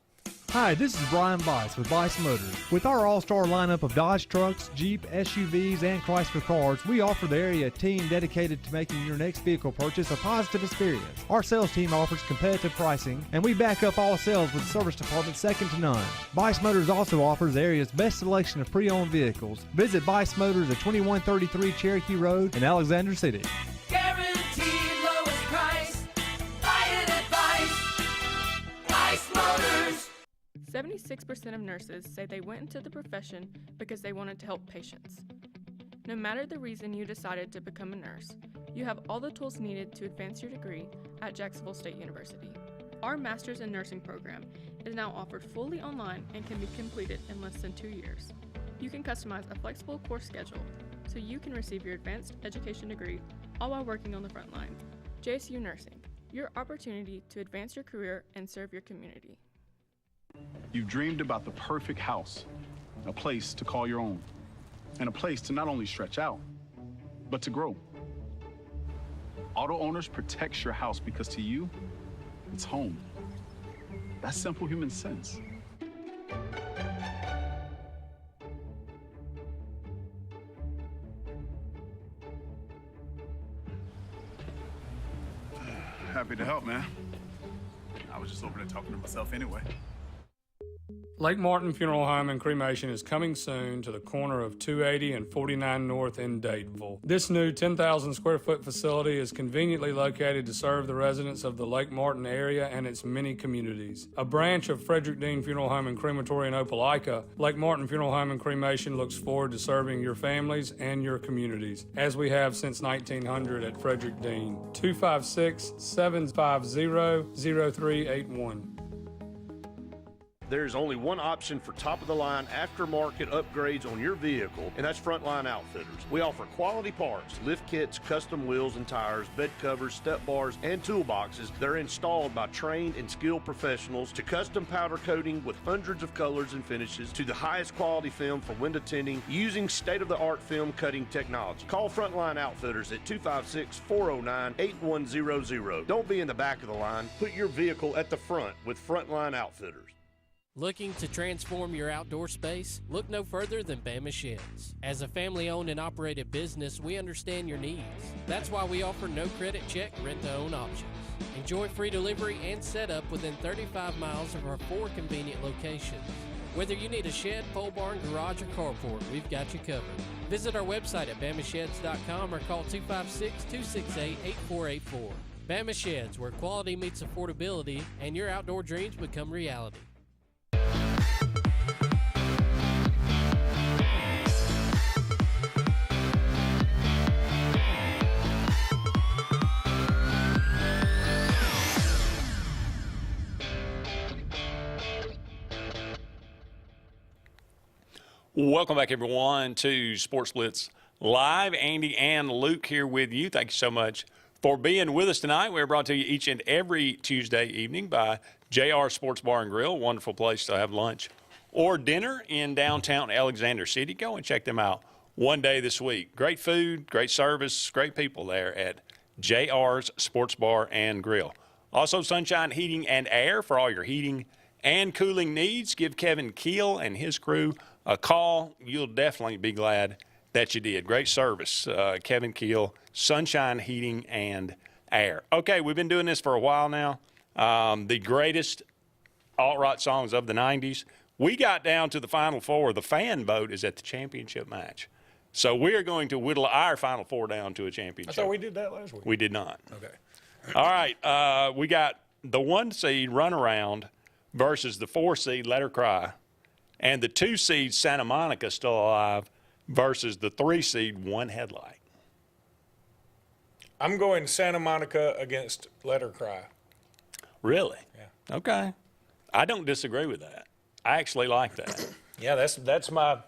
Hi, this is Brian Bice with Bice Motors. With our all-star lineup of Dodge trucks, Jeep, SUVs, and Chrysler cars, we offer the area team dedicated to making your next vehicle purchase a positive experience. Our sales team offers competitive pricing, and we back up all sales with service department second to none. Bice Motors also offers the area's best selection of pre-owned vehicles. Visit Bice Motors at 2133 Cherokee Road in Alexander City. Guaranteed lowest price. Buy it at Bice Motors. 76% of nurses say they went into the profession because they wanted to help patients. No matter the reason you decided to become a nurse, you have all the tools needed to advance your degree at Jacksonville State University. Our Master's in Nursing program is now offered fully online and can be completed in less than 2 years. You can customize a flexible course schedule so you can receive your advanced education degree all while working on the front line. JSU Nursing, your opportunity to advance your career and serve your community. You've dreamed about the perfect house, a place to call your own, and a place to not only stretch out, but to grow. Auto Owners protects your house because to you, it's home. That's simple human sense. Happy to help, man. I was just over there talking to myself anyway. Lake Martin Funeral Home and Cremation is coming soon to the corner of 280 and 49 North in Daytonville. This new 10,000 square foot facility is conveniently located to serve the residents of the Lake Martin area and its many communities. A branch of Frederick Dean Funeral Home and Crematory in Opelika, Lake Martin Funeral Home and Cremation looks forward to serving your families and your communities, as we have since 1900 at Frederick Dean. 256-750-0381. There's only one option for top-of-the-line aftermarket upgrades on your vehicle, and that's Frontline Outfitters. We offer quality parts, lift kits, custom wheels and tires, bed covers, step bars, and toolboxes that are installed by trained and skilled professionals, to custom powder coating with hundreds of colors and finishes, to the highest quality film for window tinting using state-of-the-art film cutting technology. Call Frontline Outfitters at 256-409-8100. Don't be in the back of the line. Put your vehicle at the front with Frontline Outfitters. Looking to transform your outdoor space? Look no further than Bama Sheds. As a family-owned and operated business, we understand your needs. That's why we offer no credit check, rent-to-own options. Enjoy free delivery and setup within 35 miles of our 4 convenient locations. Whether you need a shed, pole barn, garage, or carport, we've got you covered. Visit our website at BamaSheds.com or call 256-268-8484. Bama Sheds, where quality meets affordability and your outdoor dreams become reality. Welcome back, everyone, to Sports Blitz Live. Andy and Luke here with you. Thank you so much for being with us tonight. We're brought to you each and every Tuesday evening by JR Sports Bar and Grill. Wonderful place to have lunch or dinner in downtown Alexander City. Go and check them out one day this week. Great food, great service, great people there at JR's Sports Bar and Grill. Also, Sunshine Heating and Air for all your heating and cooling needs. Give Kevin Keel and his crew a call. You'll definitely be glad that you did. Great service. Kevin Keel, Sunshine Heating and Air. Okay, we've been doing this for a while now. The greatest alt-rock songs of the 90s. We got down to the Final Four. The fan vote is at the championship match. So we're going to whittle our Final Four down to a championship. I thought we did that last week. We did not. Okay. All right. We got the 1 seed Runaround versus the 4 seed Let Her Cry, and the 2 seed Santa Monica Still Alive versus the 3 seed One Headlight. I'm going Santa Monica against Let Her Cry. Really? Yeah. Okay. I don't disagree with that. I actually like that. Yeah, that's my.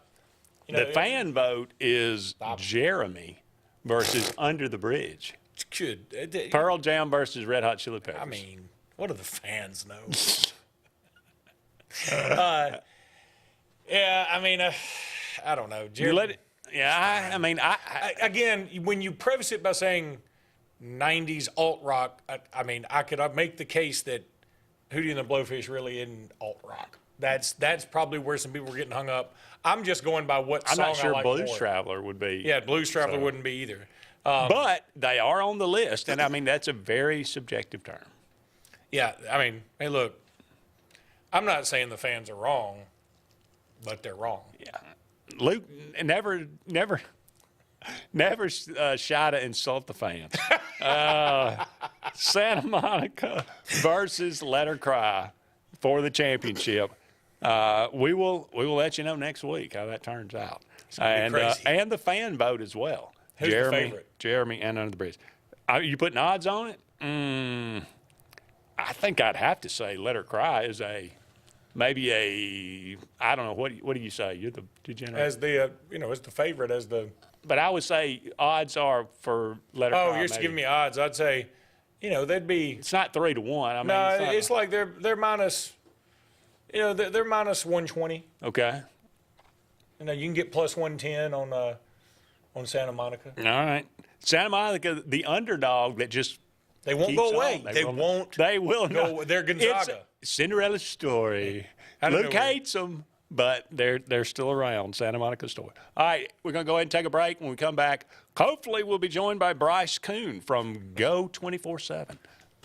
The fan vote is Jeremy versus Under the Bridge. Good. Pearl Jam versus Red Hot Chili Peppers. I mean, what do the fans know? Yeah, I mean, I don't know. You let it. Yeah, I mean, again, when you preface it by saying 90s alt rock, I mean, I could make the case that Hootie and the Blowfish really isn't alt rock. That's probably where some people were getting hung up. I'm just going by what song I like more. I'm not sure Blues Traveler would be. Yeah, Blues Traveler wouldn't be either. But they are on the list, and I mean, that's a very subjective term. Yeah, I mean, hey, look, I'm not saying the fans are wrong, but they're wrong. Yeah. Luke never shy to insult the fans. Santa Monica versus Let Her Cry for the championship. We will let you know next week how that turns out, and the fan vote as well. Who's the favorite? Jeremy and Under the Bridge. Are you putting odds on it? I think I'd have to say Let Her Cry is maybe a I don't know, what do you say? You're the degenerate. As the as the favorite, as the. But I would say odds are for Let Her Cry. Oh, you're just giving me odds. I'd say, they'd be. It's not 3-1. I mean, no, it's like they're minus. They're minus 120. Okay. You can get plus 110 on Santa Monica. All right, Santa Monica, the underdog that just. They won't go away. They won't. They will go. Not. They're Gonzaga. It's Cinderella's story. Luke hates them, but they're still around. Santa Monica story. All right, we're going to go ahead and take a break. When we come back, hopefully we'll be joined by Bryce Kuhn from Go 24/7,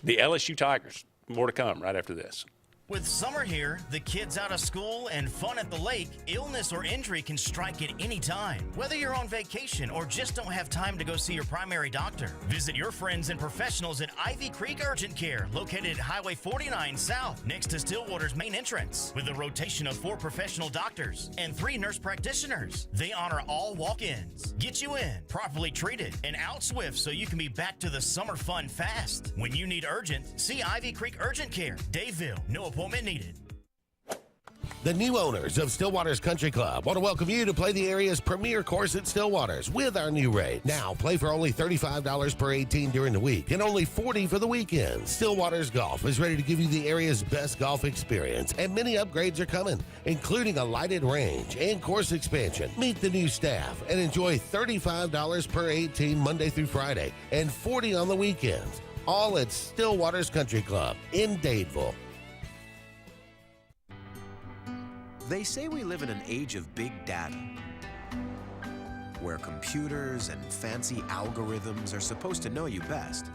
the LSU Tigers. More to come right after this. With summer here, the kids out of school, and fun at the lake, illness or injury can strike at any time. Whether you're on vacation or just don't have time to go see your primary doctor, visit your friends and professionals at Ivy Creek Urgent Care, located at Highway 49 South, next to Stillwater's main entrance. With a rotation of 4 professional doctors and 3 nurse practitioners, they honor all walk-ins, get you in, properly treated, and out swift so you can be back to the summer fun fast. When you need urgent, see Ivy Creek Urgent Care, Daveville. No appointment needed. The new owners of Stillwater's Country Club want to welcome you to play the area's premier course at Stillwater's with our new rate. Now, play for only $35 per 18 during the week and only $40 for the weekend. Stillwater's Golf is ready to give you the area's best golf experience, and many upgrades are coming, including a lighted range and course expansion. Meet the new staff and enjoy $35 per 18 Monday through Friday and $40 on the weekends. All at Stillwater's Country Club in Dadeville. They say we live in an age of big data, where computers and fancy algorithms are supposed to know you best.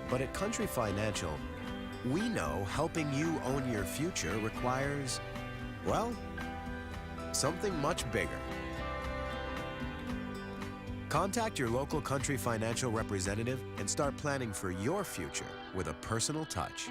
But at Country Financial, we know helping you own your future requires, well, something much bigger. Contact your local Country Financial representative and start planning for your future with a personal touch.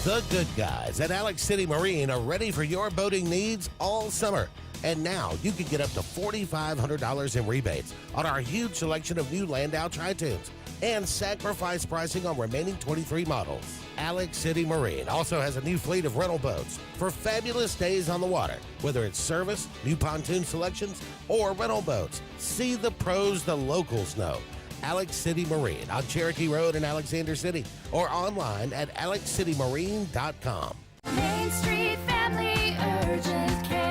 The good guys at Alex City Marine are ready for your boating needs all summer. And now you can get up to $4,500 in rebates on our huge selection of new Landau Tritoons and sacrifice pricing on remaining 23 models. Alex City Marine also has a new fleet of rental boats for fabulous days on the water. Whether it's service, new pontoon selections, or rental boats, see the pros the locals know. Alex City Marine on Cherokee Road in Alexander City, or online at alexcitymarine.com. Main Street Family Urgent Care.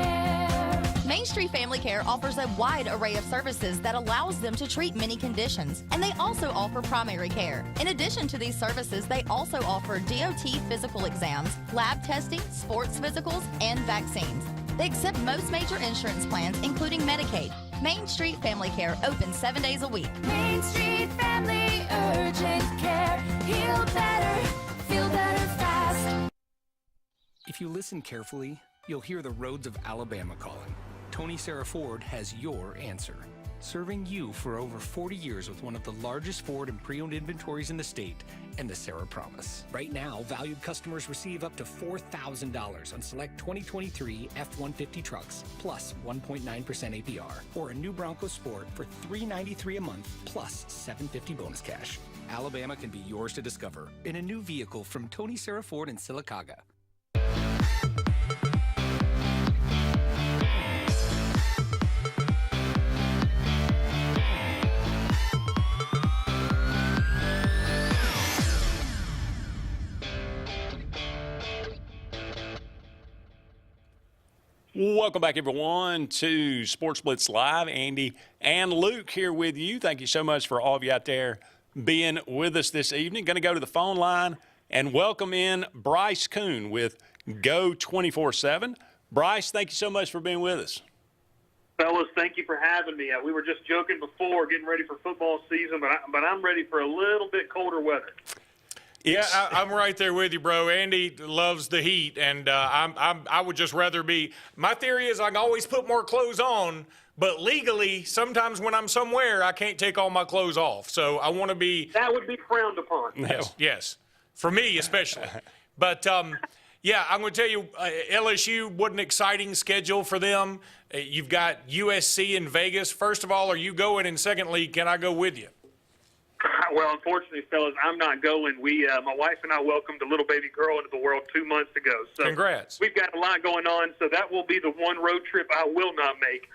Main Street Family Care offers a wide array of services that allows them to treat many conditions, and they also offer primary care. In addition to these services, they also offer DOT physical exams, lab testing, sports physicals, and vaccines. They accept most major insurance plans, including Medicaid. Main Street Family Care opens 7 days a week. Main Street Family Urgent Care. Heal better, feel better fast. If you listen carefully, you'll hear the roads of Alabama calling. Tony Sarah Ford has your answer. Serving you for over 40 years with one of the largest Ford and pre-owned inventories in the state and the Sarah Promise. Right now, valued customers receive up to $4,000 on select 2023 F-150 trucks, plus 1.9% APR, or a new Bronco Sport for $393 a month, plus $750 bonus cash. Alabama can be yours to discover in a new vehicle from Tony Sarah Ford in Sylacauga. Welcome back, everyone, to Sports Blitz Live. Andy and Luke here with you. Thank you so much for all of you out there being with us this evening. Going to go to the phone line and welcome in Bryce Kuhn with Go 24/7. Bryce, thank you so much for being with us. Fellas, thank you for having me. We were just joking before, getting ready for football season, but I'm ready for a little bit colder weather. Yeah, I'm right there with you, bro. Andy loves the heat, and I would just rather be. My theory is I can always put more clothes on, but legally, sometimes when I'm somewhere, I can't take all my clothes off. So I want to be. That would be frowned upon. Yes, for me especially. But yeah, I'm going to tell you, LSU, what an exciting schedule for them. You've got USC in Vegas. First of all, are you going? And secondly, can I go with you? Well, unfortunately, fellas, I'm not going. My wife and I welcomed a little baby girl into the world 2 months ago. So congrats. We've got a lot going on, so that will be the one road trip I will not make.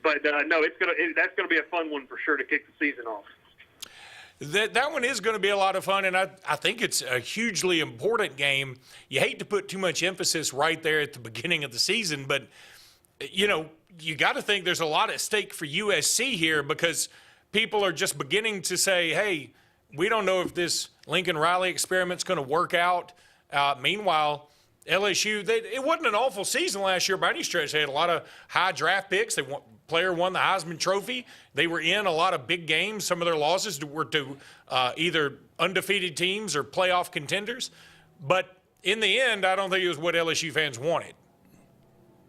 But no, that's gonna be a fun one for sure to kick the season off. That one is going to be a lot of fun, and I think it's a hugely important game. You hate to put too much emphasis right there at the beginning of the season, but, you know, you got to think there's a lot at stake for USC here because people are just beginning to say, hey, we don't know if this Lincoln Riley experiment's going to work out. Meanwhile, LSU, it wasn't an awful season last year by any stretch. They had a lot of high draft picks. Player won the Heisman Trophy. They were in a lot of big games. Some of their losses were to either undefeated teams or playoff contenders. But in the end, I don't think it was what LSU fans wanted.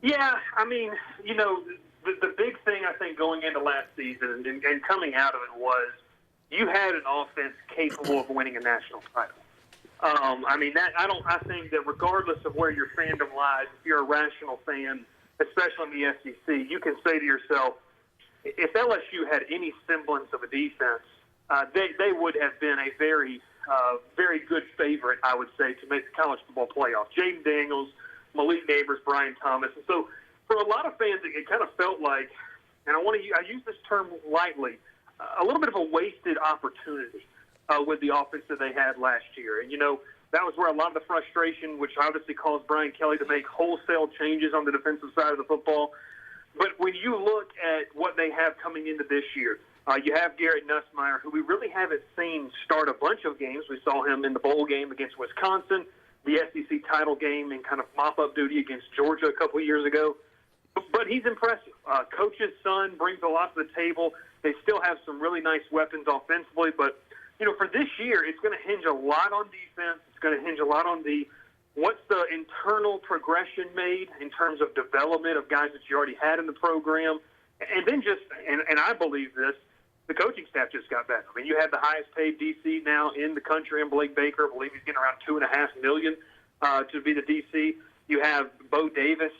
Yeah, I mean, you know, the big thing I think going into last season and coming out of it was you had an offense capable of winning a national title. I mean, I think that regardless of where your fandom lies, if you're a rational fan, especially in the SEC, you can say to yourself, if LSU had any semblance of a defense, they would have been a very, very good favorite, I would say, to make the college football playoff. Jaden Daniels, Malik Neighbors, Brian Thomas. And so for a lot of fans, it kind of felt like, and I use this term lightly, a little bit of a wasted opportunity with the offense that they had last year. And, you know, that was where a lot of the frustration, which obviously caused Brian Kelly to make wholesale changes on the defensive side of the football. But when you look at what they have coming into this year, you have Garrett Nussmeier, who we really haven't seen start a bunch of games. We saw him in the bowl game against Wisconsin, the SEC title game, and kind of mop-up duty against Georgia a couple of years ago. But he's impressive. Coach's son brings a lot to the table. They still have some really nice weapons offensively, but you know, for this year, it's going to hinge a lot on defense. It's going to hinge a lot on what's the internal progression made in terms of development of guys that you already had in the program. And then and I believe this, the coaching staff just got better. I mean, you have the highest paid DC now in the country in Blake Baker. I believe he's getting around $2.5 million to be the DC. You have Bo Davis,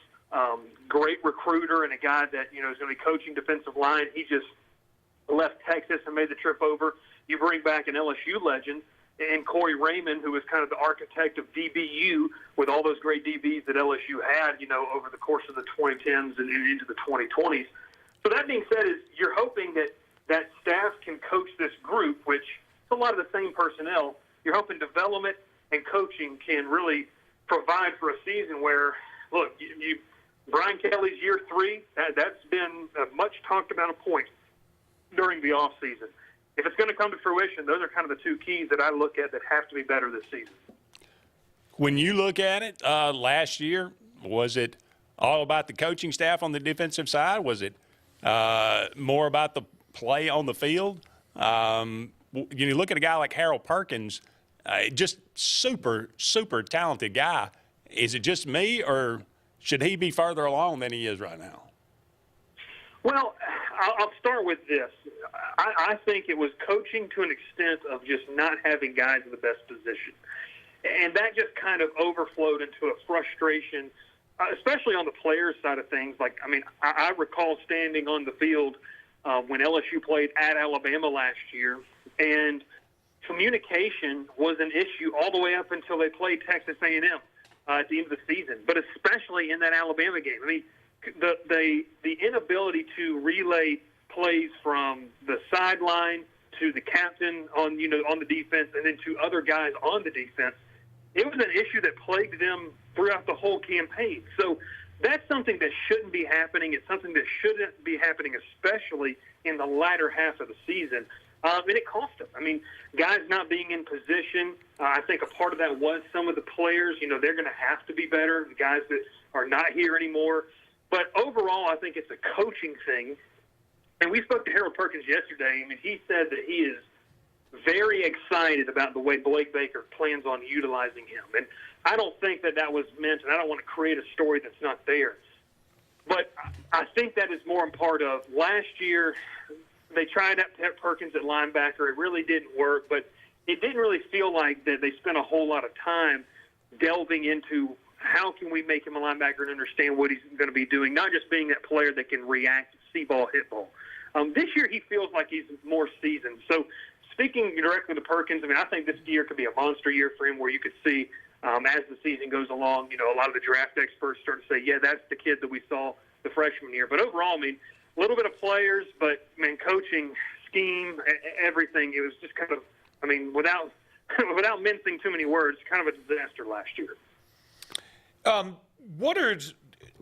great recruiter and a guy that, you know, is going to be coaching defensive line. He just left Texas and made the trip over. You bring back an LSU legend and Corey Raymond, who was kind of the architect of DBU with all those great DBs that LSU had, over the course of the 2010s and into the 2020s. So that being said, you're hoping that staff can coach this group, which is a lot of the same personnel. You're hoping development and coaching can really provide for a season where, look, Brian Kelly's year 3, that's been a much talked about point during the offseason. If it's going to come to fruition, those are kind of the two keys that I look at that have to be better this season. When you look at it last year, was it all about the coaching staff on the defensive side? Was it more about the play on the field? You look at a guy like Harold Perkins, just super, super talented guy. Is it just me, or should he be further along than he is right now? Well, I'll start with this. I think it was coaching to an extent of just not having guys in the best position. And that just kind of overflowed into a frustration, especially on the players' side of things. I recall standing on the field when LSU played at Alabama last year, and communication was an issue all the way up until they played Texas A&M at the end of the season, but especially in that Alabama game. I mean, the inability to relay plays from the sideline to the captain on the defense and then to other guys on the defense, it was an issue that plagued them throughout the whole campaign. So that's something that shouldn't be happening. It's something that shouldn't be happening, especially in the latter half of the season. And it cost them. I mean, guys not being in position, I think a part of that was some of the players, they're going to have to be better, the guys that are not here anymore. But overall, I think it's a coaching thing. And we spoke to Harold Perkins yesterday. I mean, he said that he is very excited about the way Blake Baker plans on utilizing him. And I don't think that was meant, and I don't want to create a story that's not there. But I think that is more a part of last year. They tried out Perkins at linebacker. It really didn't work, but it didn't really feel like that they spent a whole lot of time delving into how can we make him a linebacker and understand what he's going to be doing, not just being that player that can react, see ball, hit ball. This year he feels like he's more seasoned. So speaking directly to Perkins, I think this year could be a monster year for him where you could see as the season goes along, a lot of the draft experts start to say, yeah, that's the kid that we saw the freshman year. But overall, a little bit of players, but, coaching, scheme, everything, it was just kind of, without mincing too many words, kind of a disaster last year. What are,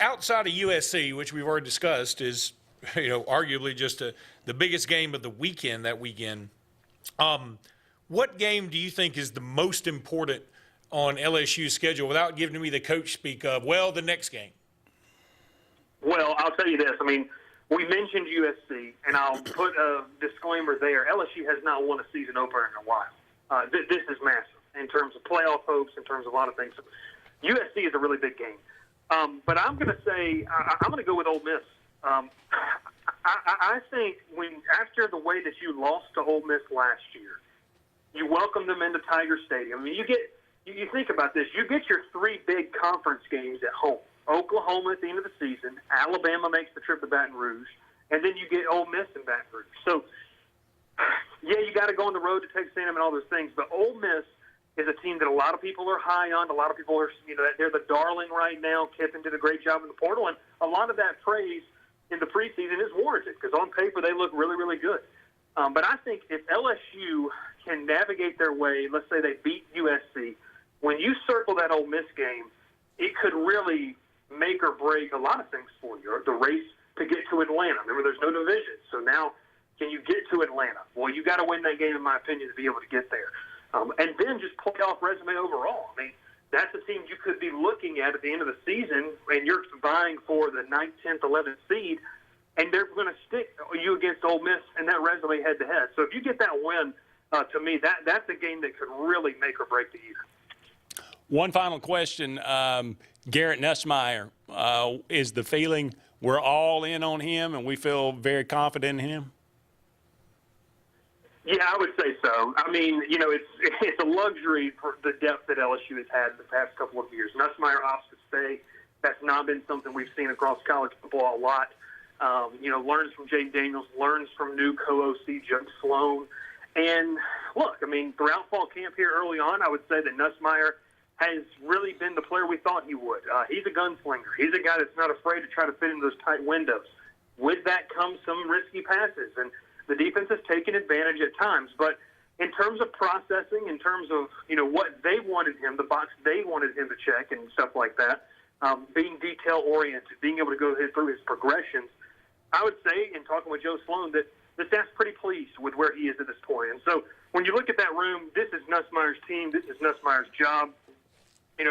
outside of USC, which we've already discussed, is, arguably just the biggest game of the weekend that weekend, what game do you think is the most important on LSU's schedule without giving me the coach speak of, the next game? Well, I'll tell you this. We mentioned USC, and I'll put a disclaimer there. LSU has not won a season opener in a while. This is massive in terms of playoff hopes, in terms of a lot of things. USC is a really big game. But I'm going to say I'm going to go with Ole Miss. I think after the way that you lost to Ole Miss last year, you welcomed them into Tiger Stadium. You think about this. You get your 3 big conference games at home. Oklahoma at the end of the season, Alabama makes the trip to Baton Rouge, and then you get Ole Miss in Baton Rouge. So, yeah, you got to go on the road to Texas A&M and all those things, but Ole Miss is a team that a lot of people are high on. A lot of people are, they're the darling right now. Kiffin did a great job in the portal, and a lot of that praise in the preseason is warranted because on paper they look really, really good. But I think if LSU can navigate their way, let's say they beat USC, when you circle that Ole Miss game, it could really make or break a lot of things for you. The race to get to Atlanta. Remember, there's no division. So now, can you get to Atlanta? Well, you got to win that game, in my opinion, to be able to get there. And then just playoff resume overall. That's a team you could be looking at the end of the season, and you're vying for the 9th, 10th, 11th seed, and they're going to stick you against Ole Miss and that resume head-to-head. So if you get that win, to me, that's a game that could really make or break the year. One final question. Garrett Nussmeier, is the feeling we're all in on him and we feel very confident in him? Yeah, I would say so. It's a luxury for the depth that LSU has had the past couple of years. Nussmeier opts to stay. That's not been something we've seen across college football a lot. Learns from Jay Daniels, learns from new co-OC Joe Sloan. And look, I mean, throughout fall camp here early on, I would say that Nussmeier has really been the player we thought he would. He's a gunslinger. He's a guy that's not afraid to try to fit into those tight windows. With that comes some risky passes, and the defense has taken advantage at times. But in terms of processing, in terms of, what they wanted him, the box they wanted him to check and stuff like that, being detail-oriented, being able to go through his progressions, I would say, in talking with Joe Sloan, that the staff's pretty pleased with where he is at this point. And so when you look at that room, this is Nussmeier's team. This is Nussmeier's job.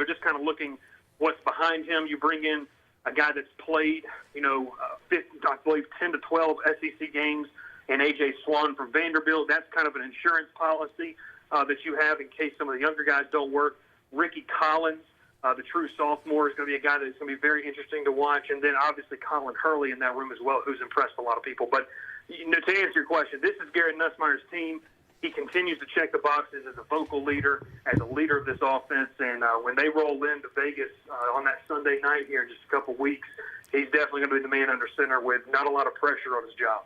Just kind of looking what's behind him. You bring in a guy that's played, I believe 10 to 12 SEC games, and A.J. Swan from Vanderbilt. That's kind of an insurance policy that you have in case some of the younger guys don't work. Ricky Collins, the true sophomore, is going to be a guy that's going to be very interesting to watch. And then obviously Colin Hurley in that room as well, who's impressed a lot of people. But to answer your question, this is Garrett Nussmeier's team. He continues to check the boxes as a vocal leader, as a leader of this offense. And when they roll into Vegas on that Sunday night here in just a couple weeks, he's definitely going to be the man under center with not a lot of pressure on his job.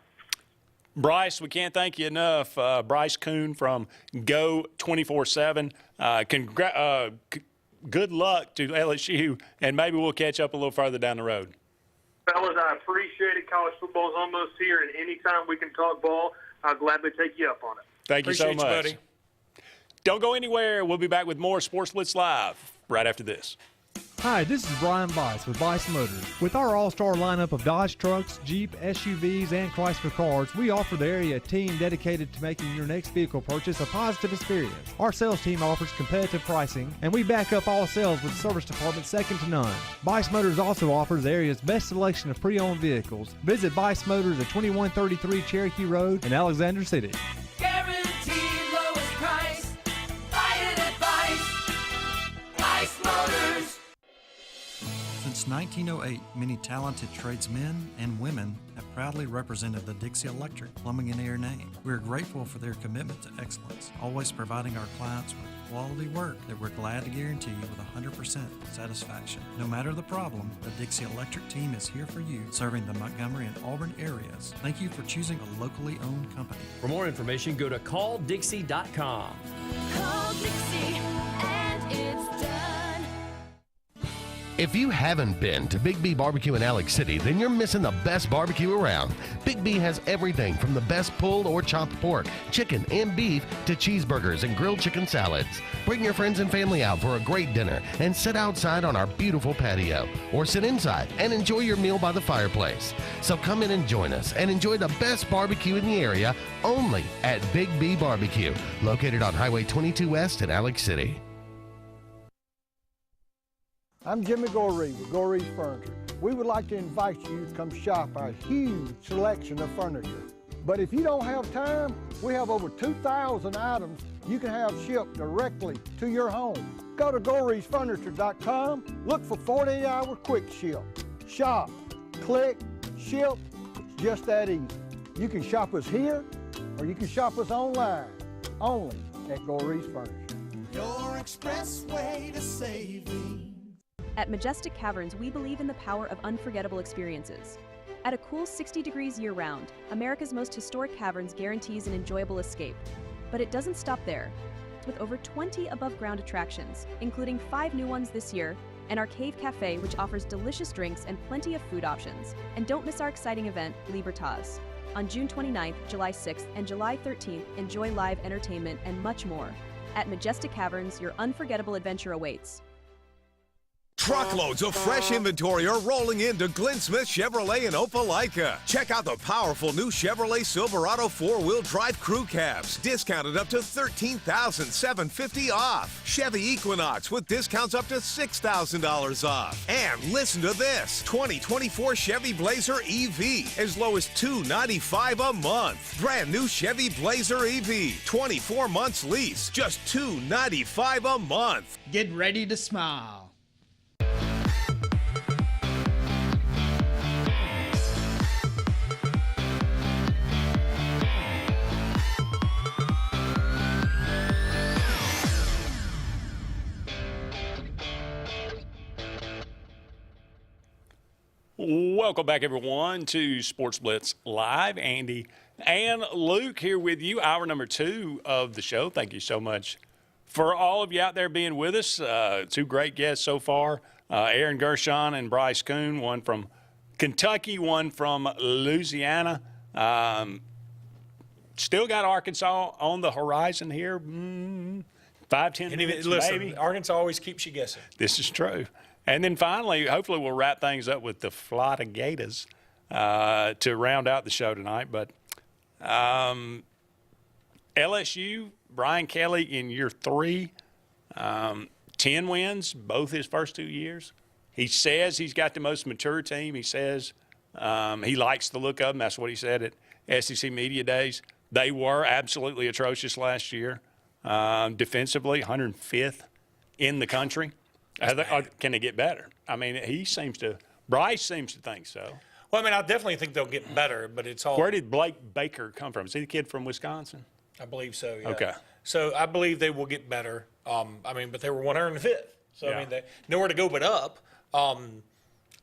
Bryce, we can't thank you enough. Bryce Kuhn from Go 24/7. Good luck to LSU, and maybe we'll catch up a little further down the road. Fellas, I appreciate it. College football's almost here, and anytime we can talk ball, I'll gladly take you up on it. Thank you so much. Appreciate you, buddy. Don't go anywhere. We'll be back with more Sports Blitz Live right after this. Hi, this is Brian Bice with Bice Motors. With our all-star lineup of Dodge trucks, Jeep, SUVs, and Chrysler cars, we offer the area team dedicated to making your next vehicle purchase a positive experience. Our sales team offers competitive pricing, and we back up all sales with a service department second to none. Bice Motors also offers the area's best selection of pre-owned vehicles. Visit Bice Motors at 2133 Cherokee Road in Alexander City. Guaranteed lowest price. Buy it at Bice Motors. Since 1908, many talented tradesmen and women have proudly represented the Dixie Electric Plumbing and Air name. We are grateful for their commitment to excellence, always providing our clients with quality work that we're glad to guarantee with 100% satisfaction. No matter the problem, the Dixie Electric team is here for you, serving the Montgomery and Auburn areas. Thank you for choosing a locally owned company. For more information, go to calldixie.com. Call Dixie and it's done. If you haven't been to Big B Barbecue in Alex City, then you're missing the best barbecue around. Big B has everything from the best pulled or chopped pork, chicken, and beef to cheeseburgers and grilled chicken salads. Bring your friends and family out for a great dinner and sit outside on our beautiful patio, or sit inside and enjoy your meal by the fireplace. So come in and join us and enjoy the best barbecue in the area only at Big B Barbecue, located on Highway 22 West in Alex City. I'm Jimmy Goree with Goree's Furniture. We would like to invite you to come shop our huge selection of furniture. But if you don't have time, we have over 2,000 items you can have shipped directly to your home. Go to GoreesFurniture.com, look for 48-hour quick ship. Shop, click, ship, it's just that easy. You can shop us here, or you can shop us online, only at Goree's Furniture. Your express way to saving. At Majestic Caverns, we believe in the power of unforgettable experiences. At a cool 60 degrees year-round, America's most historic caverns guarantees an enjoyable escape. But it doesn't stop there. With over 20 above-ground attractions, including 5 new ones this year, and our Cave Cafe, which offers delicious drinks and plenty of food options. And don't miss our exciting event, Libertas. On June 29th, July 6th, and July 13th, enjoy live entertainment and much more. At Majestic Caverns, your unforgettable adventure awaits. Truckloads of fresh inventory are rolling into Glenn Smith Chevrolet in Opelika. Check out the powerful new Chevrolet Silverado 4-wheel drive crew cabs, discounted up to $13,750 off. Chevy Equinox with discounts up to $6,000 off. And listen to this, 2024 Chevy Blazer EV, as low as $295 a month. Brand new Chevy Blazer EV, 24 months lease, just $295 a month. Get ready to smile. Welcome back, everyone, to Sports Blitz Live. Andy And Luke here with you, hour number 2 of the show. Thank you so much for all of you out there being with us. 2 great guests so far, Aaron Gershon and Bryce Kuhn, one from Kentucky, one from Louisiana. Still got Arkansas on the horizon here. 5-10 minutes, listen, maybe. Arkansas always keeps you guessing. This is true. And then finally, hopefully we'll wrap things up with the Florida Gators to round out the show tonight. But LSU, Brian Kelly in year 3, 10 wins, both his first 2 years. He says he's got the most mature team. He says he likes the look of them. That's what he said at SEC Media Days. They were absolutely atrocious last year. Defensively, 105th in the country. Can they get better? I mean, Bryce seems to think so. Well, I mean, I definitely think they'll get better, but it's all. Where did Blake Baker come from? Is he the kid from Wisconsin? I believe so, yeah. Okay. So I believe they will get better. But they were 105th. So, Yeah. I mean, nowhere to go but up.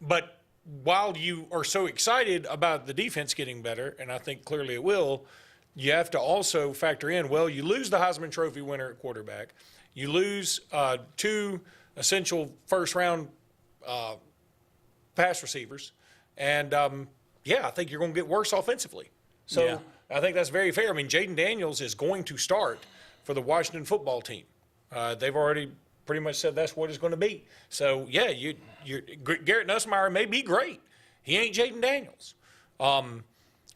But while you are so excited about the defense getting better, and I think clearly it will, you have to also factor in, well, you lose the Heisman Trophy winner at quarterback. You lose 2 essential first-round pass receivers. And, I think you're going to get worse offensively. So Yeah. I think that's very fair. I mean, Jaden Daniels is going to start for the Washington football team. They've already pretty much said that's what it's going to be. So, yeah, Garrett Nussmeier may be great. He ain't Jaden Daniels.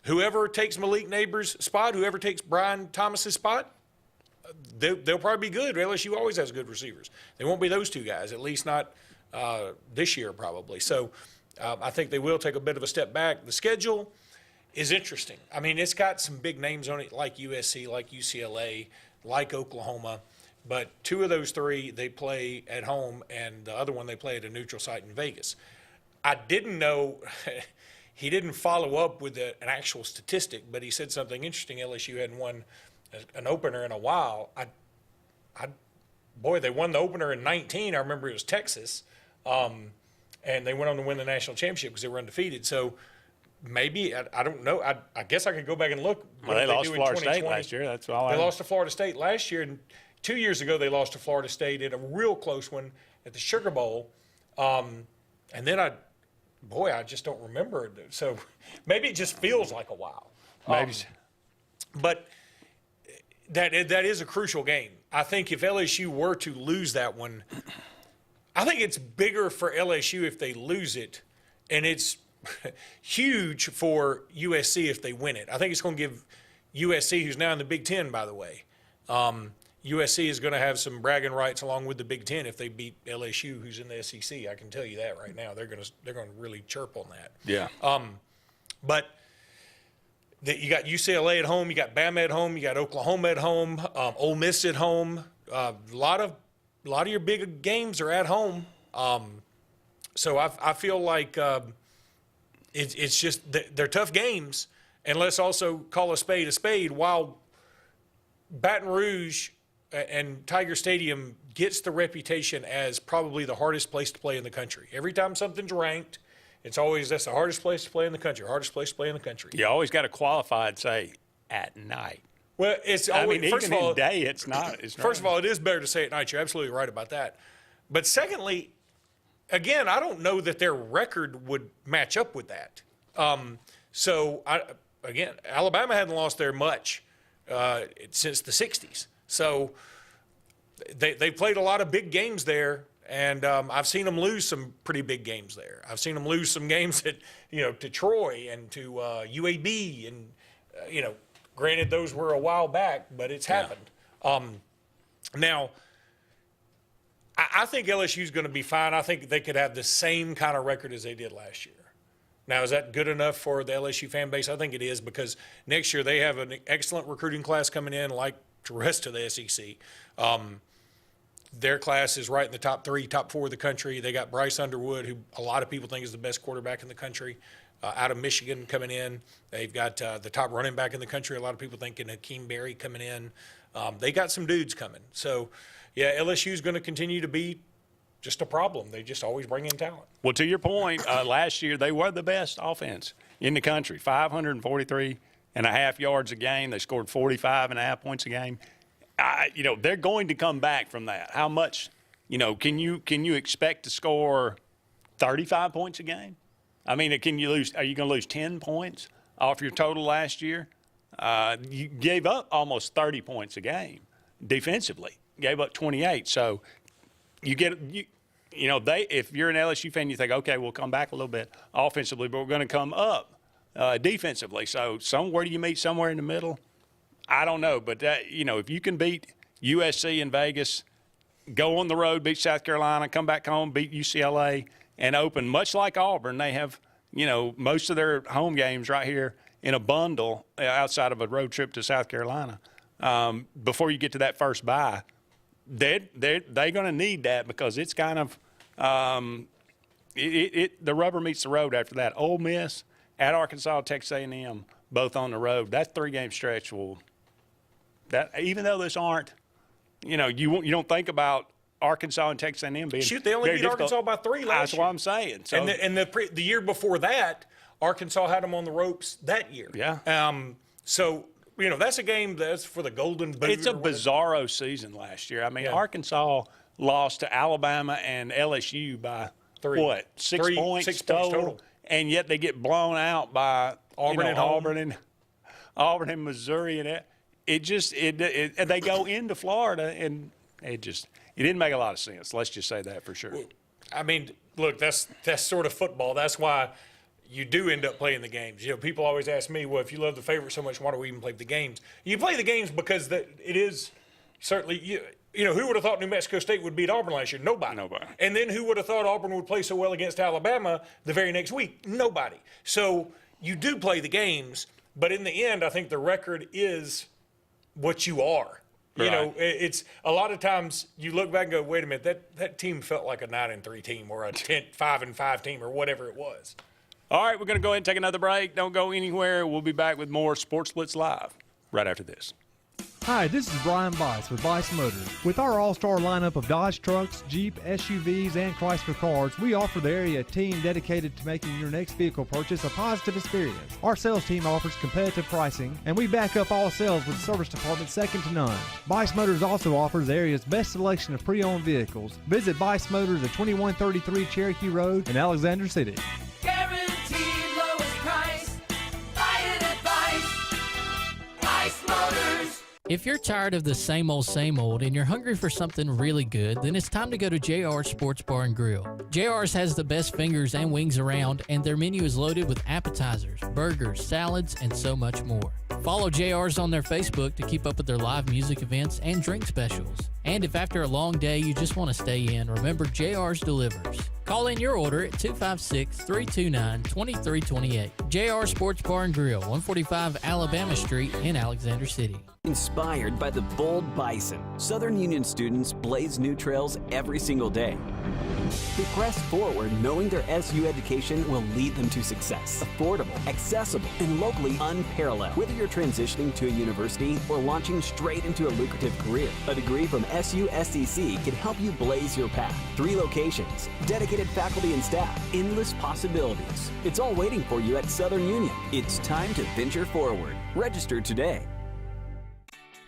Whoever takes Malik Neighbors' spot, whoever takes Brian Thomas's spot, they'll probably be good. LSU always has good receivers. They won't be those 2 guys, at least not this year probably. So I think they will take a bit of a step back. The schedule is interesting. I mean, it's got some big names on it like USC, like UCLA, like Oklahoma. But 2 of those 3, they play at home, and the other one they play at a neutral site in Vegas. I didn't know he didn't follow up with an actual statistic, but he said something interesting. LSU hadn't won an opener in a while. They won the opener in 19. I remember it was Texas, and they went on to win the national championship because they were undefeated. So maybe I don't know. I guess I could go back and look. Well, they lost to Florida State last year. That's all. They lost to Florida State last year, and 2 years ago they lost to Florida State in a real close one at the Sugar Bowl. And then I just don't remember it. So maybe it just feels like a while. Maybe. But that is a crucial game. I think if LSU were to lose that one, I think it's bigger for LSU if they lose it, and it's huge for USC if they win it. I think it's going to give USC, who's now in the Big Ten, by the way, USC is going to have some bragging rights along with the Big Ten if they beat LSU, who's in the SEC. I can tell you that right now. They're going to really chirp on that. Yeah. But you got UCLA at home, you got Bama at home, you got Oklahoma at home, Ole Miss at home. A lot of your big games are at home. So I feel like it's just they're tough games. And let's also call a spade, while Baton Rouge and Tiger Stadium gets the reputation as probably the hardest place to play in the country. Every time something's ranked, it's always that's the hardest place to play in the country, hardest place to play in the country. You always got to qualify and say at night. Well, it's always, I mean, first even of all, in day, it's not. First of all, it is better to say at night. You're absolutely right about that. But secondly, again, I don't know that their record would match up with that. Alabama hadn't lost there much since the 60s. So they played a lot of big games there, and I've seen them lose some pretty big games there. I've seen them lose some games to Troy and to UAB, and granted those were a while back, but it's happened. Now, I think LSU's going to be fine. I think they could have the same kind of record as they did last year. Now, is that good enough for the LSU fan base? I think it is, because next year they have an excellent recruiting class coming in, like the rest of the SEC. Their class is right in the top 3, top 4 of the country. They got Bryce Underwood, who a lot of people think is the best quarterback in the country, out of Michigan coming in. They've got the top running back in the country. A lot of people thinking Hakeem Berry coming in. They got some dudes coming. So, yeah, LSU is going to continue to be just a problem. They just always bring in talent. Well, to your point, last year they were the best offense in the country, 543 and a half yards a game. They scored 45.5 points a game. They're going to come back from that. How much, can you expect to score 35 points a game? I mean, are you going to lose 10 points off your total last year? You gave up almost 30 points a game defensively. Gave up 28. So if you're an LSU fan, you think, okay, we'll come back a little bit offensively, but we're going to come up defensively. So where do you meet? Somewhere in the middle? I don't know. But, if you can beat USC in Vegas, go on the road, beat South Carolina, come back home, beat UCLA, and open, much like Auburn, they have, most of their home games right here in a bundle outside of a road trip to South Carolina. Before you get to that first bye, they're going to need that because it's kind of the rubber meets the road after that. Ole Miss, at Arkansas, Texas A&M, both on the road. That 3-game stretch even though this aren't, you don't think about Arkansas and Texas A&M being they only beat difficult. Arkansas by 3 last year. That's what I'm saying. So, and the year before that, Arkansas had them on the ropes that year. Yeah. So, that's a game that's for the Golden Boot. It's a bizarro season last year. I mean, Arkansas lost to Alabama and LSU by 6 points 6 points total, and yet they get blown out by Auburn and Missouri, and they go into Florida, and it didn't make a lot of sense. Let's just say that for sure. I mean, look, that's sort of football. That's why you do end up playing the games. People always ask me, well, if you love the favorite so much, why do we even play the games? You play the games because it is certainly who would have thought New Mexico State would beat Auburn last year? Nobody. And then who would have thought Auburn would play so well against Alabama the very next week? Nobody. So you do play the games, but in the end, I think the record is what you are. Right. It's a lot of times you look back and go, wait a minute, that team felt like a 9-3 team or a 5-5 team or whatever it was. All right, we're going to go ahead and take another break. Don't go anywhere. We'll be back with more Sports Blitz Live right after this. Hi, this is Brian Bice with Bice Motors. With our all-star lineup of Dodge trucks, Jeep, SUVs, and Chrysler cars, we offer the area a team dedicated to making your next vehicle purchase a positive experience. Our sales team offers competitive pricing, and we back up all sales with service department second to none. Bice Motors also offers the area's best selection of pre-owned vehicles. Visit Bice Motors at 2133 Cherokee Road in Alexander City. Guaranteed lowest price. Buy it at Bice Motors. If you're tired of the same old and you're hungry for something really good, then it's time to go to JR's Sports Bar and Grill. JR's has the best fingers and wings around, and their menu is loaded with appetizers, burgers, salads, and so much more. Follow JR's on their Facebook to keep up with their live music events and drink specials. And if after a long day you just want to stay in, remember JR's delivers. Call in your order at 256-329-2328. JR Sports Bar and Grill, 145 Alabama Street in Alexander City. Inspired by the bold bison, Southern Union students blaze new trails every single day. They press forward knowing their SU education will lead them to success. Affordable, accessible, and locally unparalleled. Whether you're transitioning to a university or launching straight into a lucrative career, a degree from SU SEC can help you blaze your path. 3 locations, dedicated faculty and staff, endless possibilities. It's all waiting for you at Southern Union. It's time to venture forward. Register today.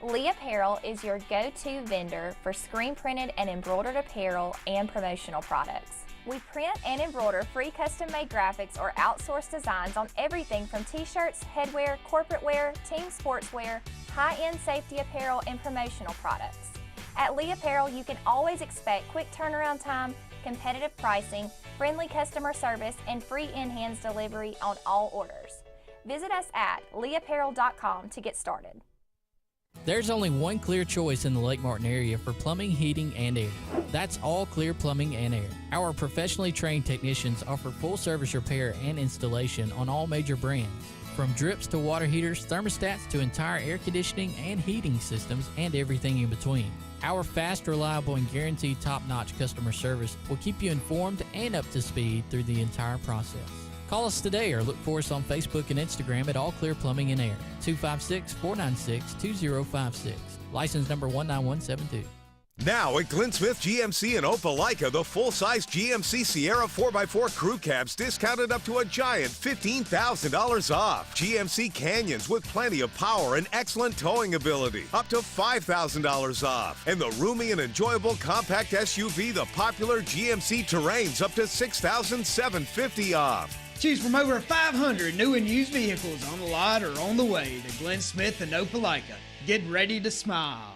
Lee Apparel is your go-to vendor for screen-printed and embroidered apparel and promotional products. We print and embroider free custom-made graphics or outsourced designs on everything from t-shirts, headwear, corporate wear, team sportswear, high-end safety apparel, and promotional products. At Lee Apparel, you can always expect quick turnaround time, competitive pricing, friendly customer service, and free in-hands delivery on all orders. Visit us at leeapparel.com to get started. There's only one clear choice in the Lake Martin area for plumbing, heating, and air. That's All Clear Plumbing and Air. Our professionally trained technicians offer full service repair and installation on all major brands. From drips to water heaters, thermostats to entire air conditioning and heating systems, and everything in between. Our fast, reliable, and guaranteed top-notch customer service will keep you informed and up to speed through the entire process. Call us today or look for us on Facebook and Instagram at All Clear Plumbing and Air, 256-496-2056. License number 19172. Now at Glenn Smith GMC in Opelika, the full-size GMC Sierra 4x4 crew cabs discounted up to a giant $15,000 off. GMC Canyons with plenty of power and excellent towing ability, up to $5,000 off. And the roomy and enjoyable compact SUV, the popular GMC Terrains, up to $6,750 off. Choose from over 500 new and used vehicles on the lot or on the way to Glenn Smith and Opelika. Get ready to smile.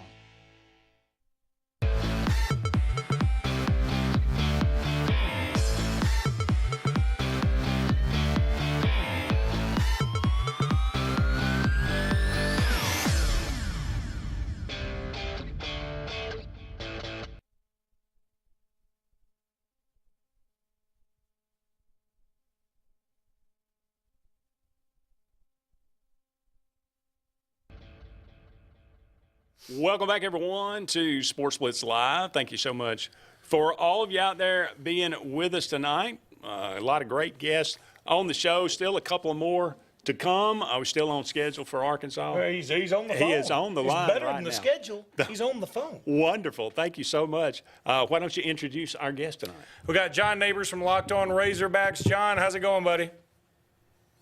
Welcome back, everyone, to Sports Blitz Live. Thank you so much for all of you out there being with us tonight. A lot of great guests on the show. Still a couple more to come. I was still on schedule for Arkansas. Well, he's on the phone. He is on the line He's better right than the now. schedule. He's on the phone. Wonderful. Thank you so much. Why don't you introduce our guest tonight? We got John Neighbors from Locked On Razorbacks. John, how's it going, buddy?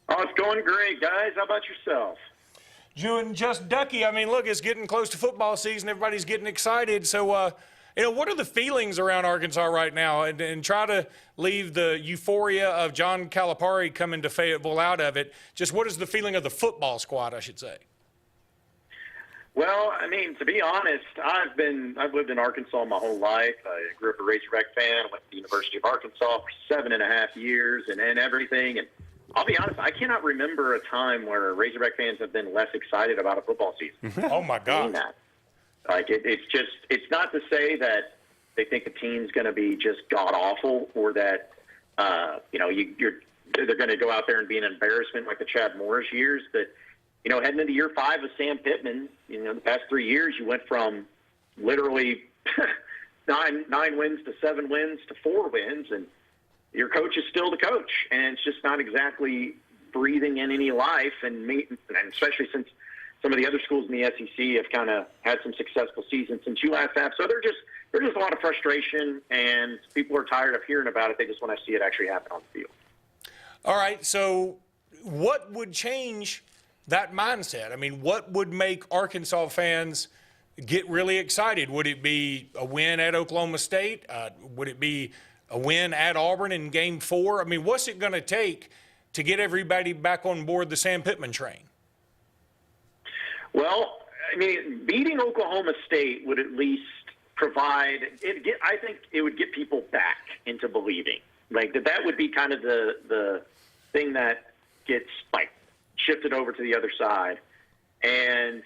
Oh, it's going great, guys. How about yourself? Doing just ducky. I mean, look, it's getting close to football season. Everybody's getting excited. So, what are the feelings around Arkansas right now? And try to leave the euphoria of John Calipari coming to Fayetteville out of it. Just what is the feeling of the football squad, I should say? Well, I mean, to be honest, I've lived in Arkansas my whole life. I grew up a Razorback fan. Went to the University of Arkansas for 7.5 years and everything. And I'll be honest, I cannot remember a time where Razorback fans have been less excited about a football season. Oh, my God. Like, it's not to say that they think the team's going to be just god-awful or that, they're going to go out there and be an embarrassment like the Chad Morris years. But, heading into year 5 of Sam Pittman, the past 3 years, you went from literally 9 wins to 7 wins to 4 wins, and your coach is still the coach, and it's just not exactly breathing in any life, and especially since some of the other schools in the SEC have kind of had some successful seasons since you last have. So there's just a lot of frustration, and people are tired of hearing about it. They just want to see it actually happen on the field. All right, so what would change that mindset? I mean, what would make Arkansas fans get really excited? Would it be a win at Oklahoma State? Would it be a win at Auburn in Game 4? I mean, what's it going to take to get everybody back on board the Sam Pittman train? Well, I mean, beating Oklahoma State would at least provide – I think it would get people back into believing. Like, that would be kind of the thing that gets, like, shifted over to the other side. And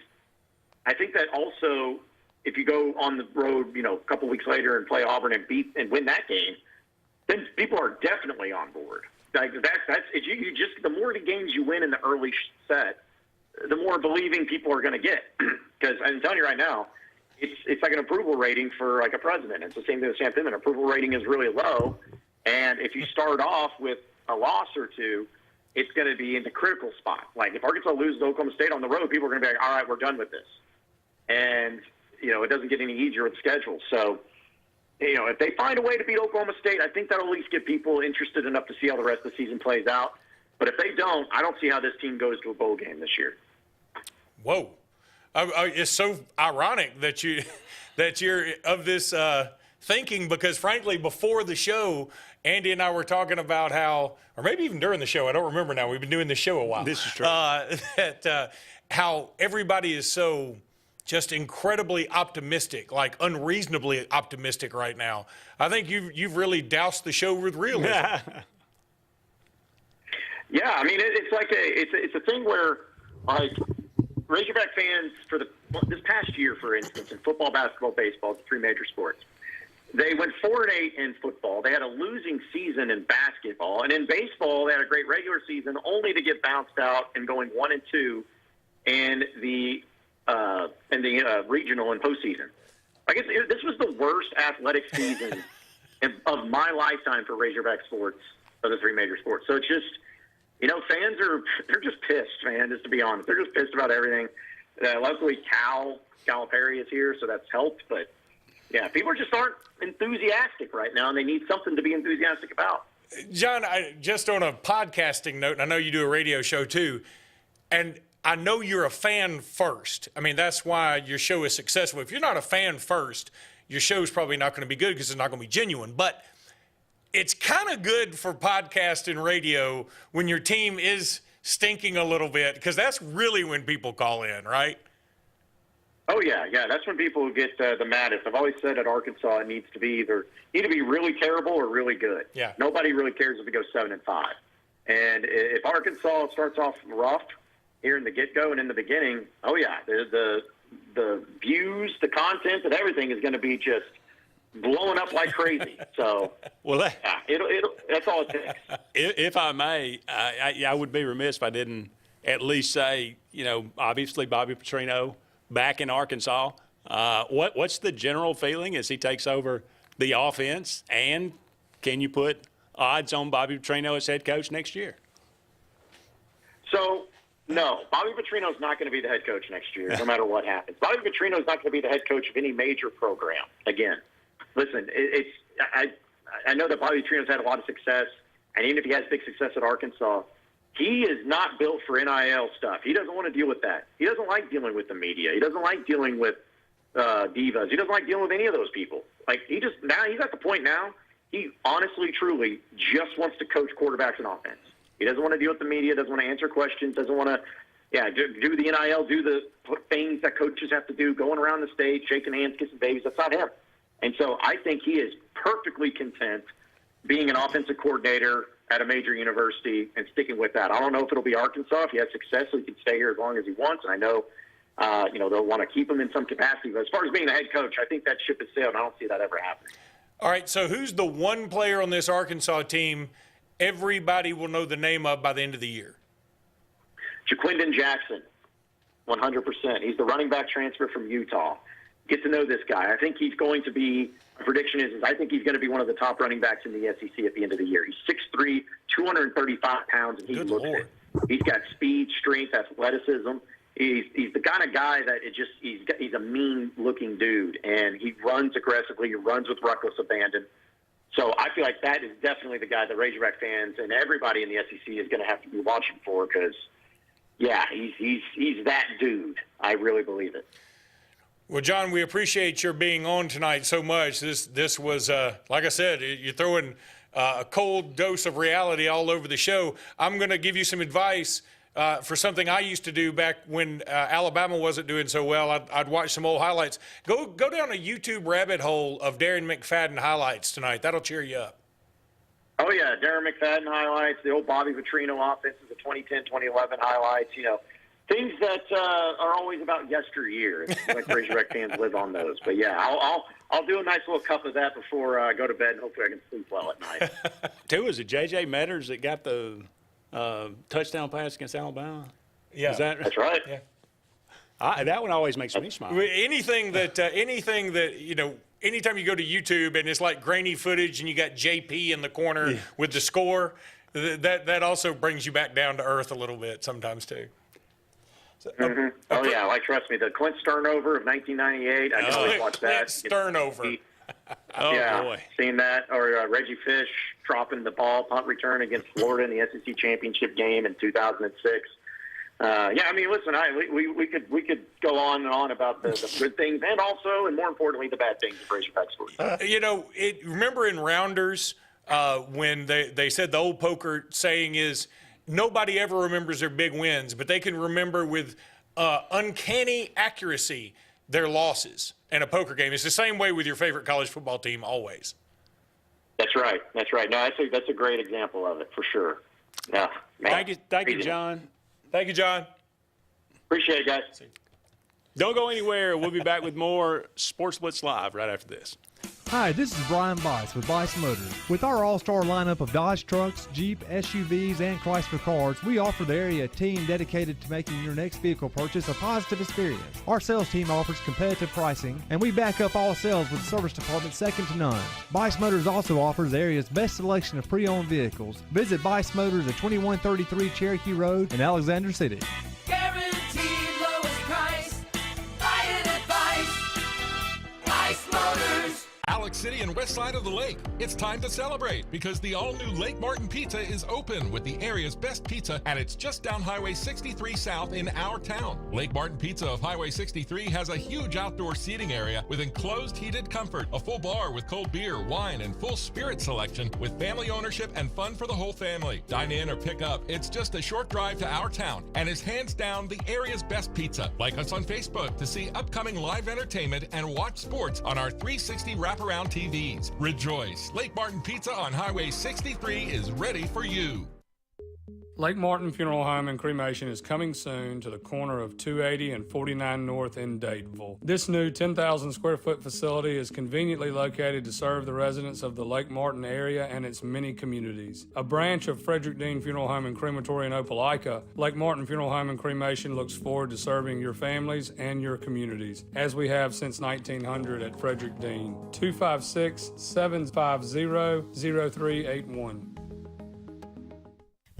I think that also – if you go on the road, a couple weeks later and play Auburn and win that game, then people are definitely on board. Like you just the more the games you win in the early set, the more believing people are going to get. Because I'm telling you right now, it's like an approval rating for like a president. It's the same thing with Sam Pittman. Approval rating is really low, and if you start off with a loss or two, it's going to be in the critical spot. Like if Arkansas loses to Oklahoma State on the road, people are going to be like, all right, we're done with this. And it doesn't get any easier with the schedule. So, if they find a way to beat Oklahoma State, I think that'll at least get people interested enough to see how the rest of the season plays out. But if they don't, I don't see how this team goes to a bowl game this year. Whoa. It's so ironic that you're of this thinking because, frankly, before the show, Andy and I were talking about how, or maybe even during the show, I don't remember now, we've been doing this show a while. This is true. How everybody is so just incredibly optimistic, like unreasonably optimistic right now. I think you've really doused the show with realism. Yeah, I mean it's like it's a thing where like Razorback fans for this past year, for instance, in football, basketball, baseball, the 3 major sports, they went 4-8 in football. They had a losing season in basketball, and in baseball they had a great regular season, only to get bounced out and going 1-2 in the regional and postseason. I guess this was the worst athletic season of my lifetime for Razorback sports, of the 3 major sports. So it's just, fans they're just pissed, man, just to be honest. They're just pissed about everything. Luckily, Calipari is here, so that's helped. But, people just aren't enthusiastic right now, and they need something to be enthusiastic about. John, just on a podcasting note, and I know you do a radio show too, and I know you're a fan first. I mean, that's why your show is successful. If you're not a fan first, your show's probably not going to be good because it's not going to be genuine. But it's kind of good for podcast and radio when your team is stinking a little bit, because that's really when people call in, right? Oh, yeah. That's when people get the maddest. I've always said at Arkansas it needs to be either really terrible or really good. Yeah. Nobody really cares if it goes 7-5. And if Arkansas starts off rough here in the get-go and in the beginning, oh, yeah, the views, the content, and everything is going to be just blowing up like crazy. So, well, that's all it takes. If I may, I would be remiss if I didn't at least say, obviously Bobby Petrino back in Arkansas. What's the general feeling as he takes over the offense? And can you put odds on Bobby Petrino as head coach next year? So, no, Bobby Petrino is not going to be the head coach next year, no matter what happens. Bobby Petrino is not going to be the head coach of any major program again. Listen, I know that Bobby Petrino's had a lot of success, and even if he has big success at Arkansas, he is not built for NIL stuff. He doesn't want to deal with that. He doesn't like dealing with the media. He doesn't like dealing with divas. He doesn't like dealing with any of those people. Like, he's at the point now, he honestly, truly just wants to coach quarterbacks and offense. He doesn't want to deal with the media, doesn't want to answer questions, doesn't want to do the NIL, do the things that coaches have to do, going around the stage, shaking hands, kissing babies. That's not him. And so I think he is perfectly content being an offensive coordinator at a major university and sticking with that. I don't know if it'll be Arkansas. If he has success, he can stay here as long as he wants. And I know, they'll want to keep him in some capacity. But as far as being the head coach, I think that ship has sailed, and I don't see that ever happening. All right, so who's the one player on this Arkansas team everybody will know the name of by the end of the year? Jaquindon Jackson, 100%. He's the running back transfer from Utah. Get to know this guy. I think he's going to be, my prediction is I think he's going to be one of the top running backs in the SEC at the end of the year. He's 6'3", 235 pounds, and he looks it. He's got speed, strength, athleticism. He's the kind of guy that he's a mean-looking dude, and he runs aggressively. He runs with reckless abandon. So I feel like that is definitely the guy that Razorback fans and everybody in the SEC is going to have to be watching for because, he's that dude. I really believe it. Well, John, we appreciate your being on tonight so much. This was, like I said, you're throwing a cold dose of reality all over the show. I'm going to give you some advice for something I used to do back when Alabama wasn't doing so well. I'd watch some old highlights. Go down a YouTube rabbit hole of Darren McFadden highlights tonight. That'll cheer you up. Oh, yeah, Darren McFadden highlights, the old Bobby Petrino offenses, the 2010, 2011 highlights, things that are always about yesteryear. It's like Razorback fans live on those. But, yeah, I'll do a nice little cup of that before I go to bed, and hopefully I can sleep well at night. Too, is it J.J. Metters that got the touchdown pass against Alabama? Yeah, that's right. Yeah. That one always makes me smile. Anything that anytime you go to YouTube and it's like grainy footage and you got JP in the corner with the score, that also brings you back down to earth a little bit sometimes too. So, Oh, yeah, like, trust me, the Clint Sternover of 1998, I can always watch that. Sternover. Boy. Seen that. Or Reggie Fish dropping the ball, punt return against Florida in the SEC championship game in 2006. Listen, we could go on and on about the good things and also, and more importantly, the bad things of Razorback sports. Remember in Rounders when they said the old poker saying is nobody ever remembers their big wins, but they can remember with uncanny accuracy their losses in a poker game. It's the same way with your favorite college football team always. That's right. No, that's a great example of it for sure. Yeah. Man. Thank you, John. Thank you, John. Appreciate it, guys. Don't go anywhere. We'll be back with more Sports Blitz Live right after this. Hi, this is Brian Bice with Bice Motors. With our all-star lineup of Dodge trucks, Jeep, SUVs, and Chrysler cars, we offer the area team dedicated to making your next vehicle purchase a positive experience. Our sales team offers competitive pricing, and we back up all sales with a service department second to none. Bice Motors also offers the area's best selection of pre-owned vehicles. Visit Bice Motors at 2133 Cherokee Road in Alexander City. Guaranteed lowest price. Buy it at Bice. Bice Motors. City and west side of the lake. It's time to celebrate because the all-new Lake Martin Pizza is open with the area's best pizza, and it's just down Highway 63 South in our town. Lake Martin Pizza of Highway 63 has a huge outdoor seating area with enclosed heated comfort, a full bar with cold beer, wine, and full spirit selection with family ownership and fun for the whole family. Dine in or pick up. It's just a short drive to our town and is hands down the area's best pizza. Like us on Facebook to see upcoming live entertainment and watch sports on our 360 wraparound TVs. Rejoice! Lake Martin Pizza on Highway 63 is ready for you. Lake Martin Funeral Home and Cremation is coming soon to the corner of 280 and 49 North in Dadeville. This new 10,000 square foot facility is conveniently located to serve the residents of the Lake Martin area and its many communities. A branch of Frederick Dean Funeral Home and Crematory in Opelika, Lake Martin Funeral Home and Cremation looks forward to serving your families and your communities, as we have since 1900 at Frederick Dean. 256-750-0381.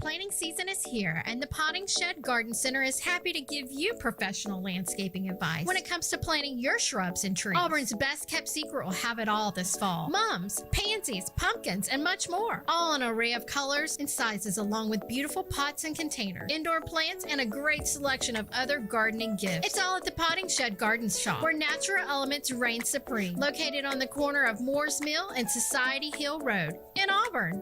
Planting season is here, and the Potting Shed Garden Center is happy to give you professional landscaping advice when it comes to planting your shrubs and trees. Auburn's best kept secret will have it all this fall. Mums, pansies, pumpkins, and much more. All in an array of colors and sizes, along with beautiful pots and containers, indoor plants, and a great selection of other gardening gifts. It's all at the Potting Shed Garden Shop, where natural elements reign supreme. Located on the corner of Moore's Mill and Society Hill Road in Auburn.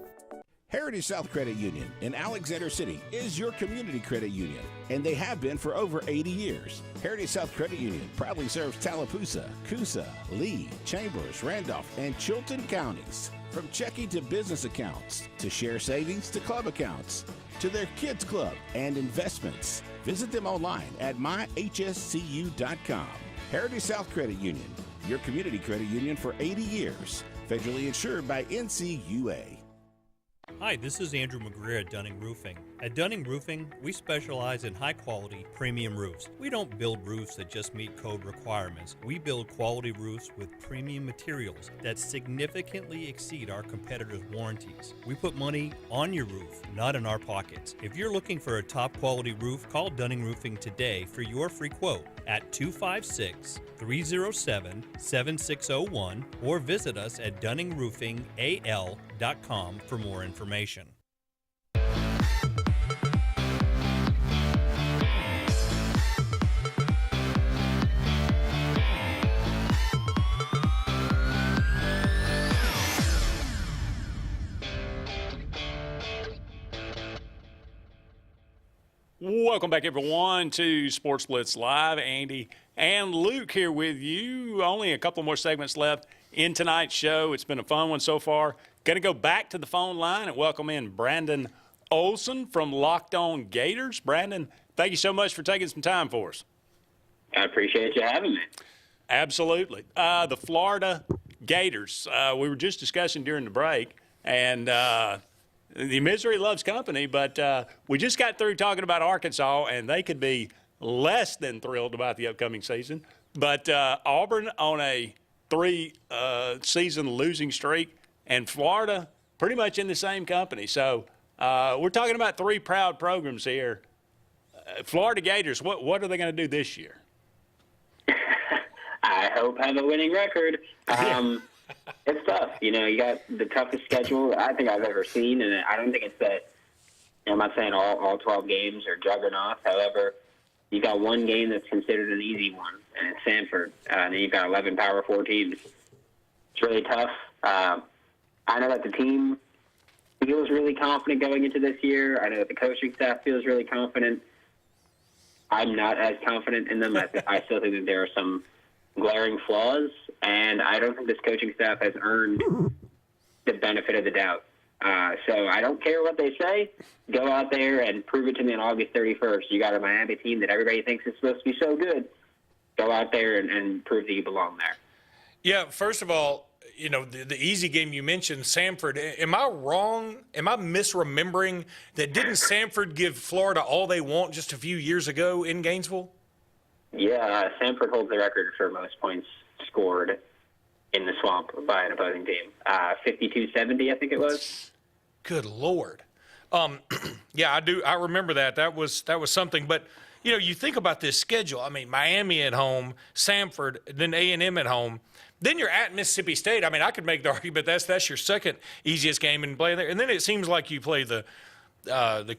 Heritage South Credit Union in Alexander City is your community credit union, and they have been for over 80 years. Heritage South Credit Union proudly serves Tallapoosa, Coosa, Lee, Chambers, Randolph, and Chilton counties. From checking to business accounts, to share savings to club accounts, to their kids club and investments. Visit them online at myhscu.com. Heritage South Credit Union, your community credit union for 80 years. Federally insured by NCUA. Hi, this is Andrew McGreer at Dunning Roofing. At Dunning Roofing, we specialize in high-quality, premium roofs. We don't build roofs that just meet code requirements. We build quality roofs with premium materials that significantly exceed our competitors' warranties. We put money on your roof, not in our pockets. If you're looking for a top-quality roof, call Dunning Roofing today for your free quote at 256-307-7601 or visit us at DunningRoofingAL.com for more information. Welcome back, everyone, to Sports Blitz Live. Andy and Luke here with you. Only a couple more segments left in tonight's show. It's been a fun one so far. Going to go back to the phone line and welcome in Brandon Olson from Locked On Gators. Brandon, thank you so much for taking some time for us. I appreciate you having me. Absolutely. The Florida Gators, we were just discussing during the break, and the misery loves company, but we just got through talking about Arkansas, and they could be less than thrilled about the upcoming season. But Auburn on a 3-season losing streak, and Florida pretty much in the same company. So we're talking about three proud programs here. Florida Gators, what are they going to do this year? I hope have a winning record. It's tough. You know, you got the toughest schedule I think I've ever seen, and I don't think it's that, I'm not saying all 12 games are juggernauts. However, you got one game that's considered an easy one, and it's Sanford. And then you've got 11 Power 4 teams. It's really tough. I know that the team feels really confident going into this year. I know that the coaching staff feels really confident. I'm not as confident in them. I still think that there are some glaring flaws, and I don't think this coaching staff has earned the benefit of the doubt. So I don't care what they say. Go out there and prove it to me on August 31st. You got a Miami team that everybody thinks is supposed to be so good. Go out there and prove that you belong there. Yeah, first of all, you know, the easy game you mentioned, Samford. Am I wrong? Am I misremembering that didn't Samford give Florida all they want just a few years ago in Gainesville? Yeah, Samford holds the record for most points scored in the Swamp by an opposing team. 52-70, I think it was. Good Lord. Yeah, I do. I remember that. That was something. But you think about this schedule. I mean, Miami at home, Samford, then A&M at home. Then you're at Mississippi State. I mean, I could make the argument that's your second easiest game in playing there. And then it seems like you play the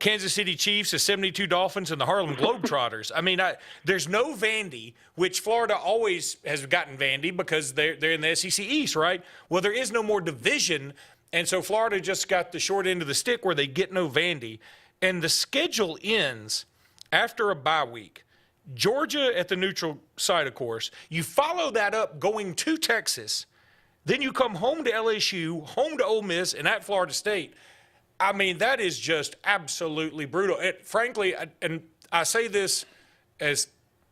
Kansas City Chiefs, the 72 Dolphins, and the Harlem Globetrotters. I mean, there's no Vandy, which Florida always has gotten Vandy because they're in the SEC East, right? Well, there is no more division, and so Florida just got the short end of the stick where they get no Vandy. And the schedule ends after a bye week. Georgia at the neutral site, of course. You follow that up going to Texas. Then you come home to LSU, home to Ole Miss, and at Florida State. I mean, that is just absolutely brutal. Frankly, and I say this as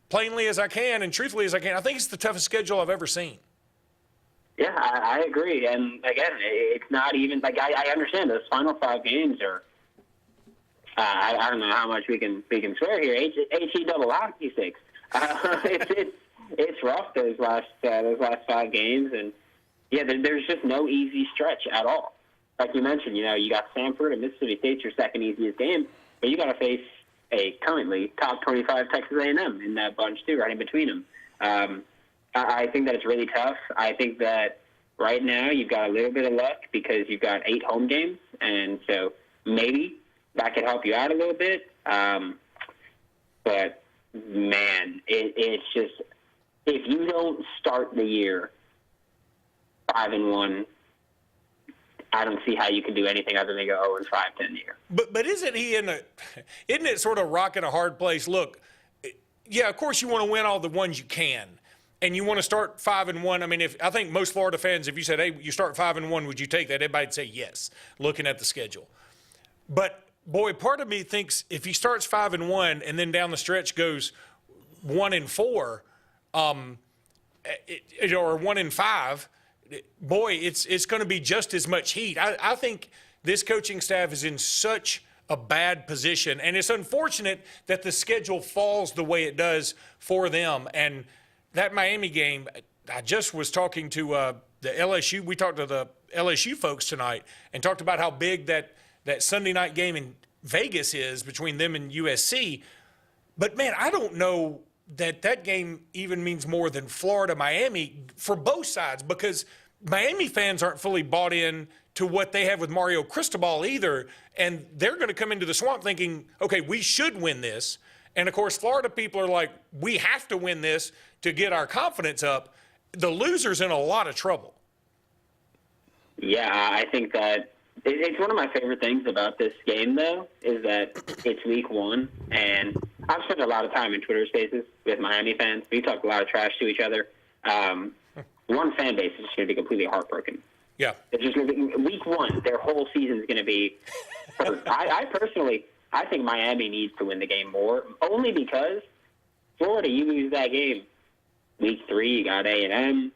plainly as I can and truthfully as I can, I think it's the toughest schedule I've ever seen. Yeah, I agree. And, again, it's not even – like, I understand those final 5 games are I don't know how much we can swear here. H-E-double hockey sticks. It's rough those last 5 games, and yeah, there's just no easy stretch at all. Like you mentioned, you got Samford and Mississippi State's your second easiest game, but you got to face a currently top 25 Texas A&M in that bunch too, right in between them. I think that it's really tough. I think that right now you've got a little bit of luck because you've got 8 home games, and so maybe that could help you out a little bit. But, man, it's just if you don't start the year 5-1, I don't see how you can do anything other than go 0-5 10 year. But isn't it sort of rock in a hard place? Look, yeah, of course you want to win all the ones you can. And you want to start 5-1. I mean, I think most Florida fans, if you said, hey, you start 5-1, would you take that? Everybody'd say yes, looking at the schedule. But boy, part of me thinks if he starts 5-1 and then down the stretch goes 1-4, or 1-5, boy, it's going to be just as much heat. I think this coaching staff is in such a bad position, and it's unfortunate that the schedule falls the way it does for them. And that Miami game, I just was talking to the LSU. We talked to the LSU folks tonight and talked about how big that Sunday night game in Vegas is between them and USC. But, man, I don't know that game even means more than Florida-Miami for both sides, because Miami fans aren't fully bought in to what they have with Mario Cristobal either, and they're going to come into the Swamp thinking, okay, we should win this. And, of course, Florida people are like, we have to win this to get our confidence up. The loser's in a lot of trouble. Yeah, I think that it's one of my favorite things about this game, though, is that it's week 1, and I've spent a lot of time in Twitter spaces with Miami fans. We talk a lot of trash to each other. One fan base is just going to be completely heartbroken. Yeah. It's just going to be week 1. Their whole season is going to be I think Miami needs to win the game more, only because Florida, you lose that game. Week 3, you got A&M.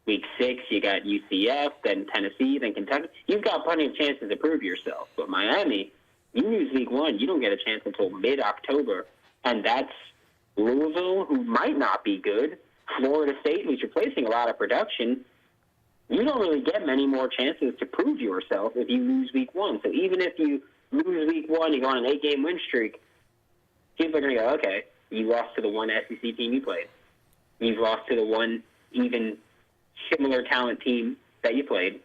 Week 6, you got UCF, then Tennessee, then Kentucky. You've got plenty of chances to prove yourself. But Miami, you lose week 1, you don't get a chance until mid-October. And that's Louisville, who might not be good. Florida State, who's replacing a lot of production. You don't really get many more chances to prove yourself if you lose week 1. So even if you lose week 1, you go on an 8-game win streak, people are going to go, okay, you lost to the one SEC team you played. You've lost to the one even similar talent team that you played.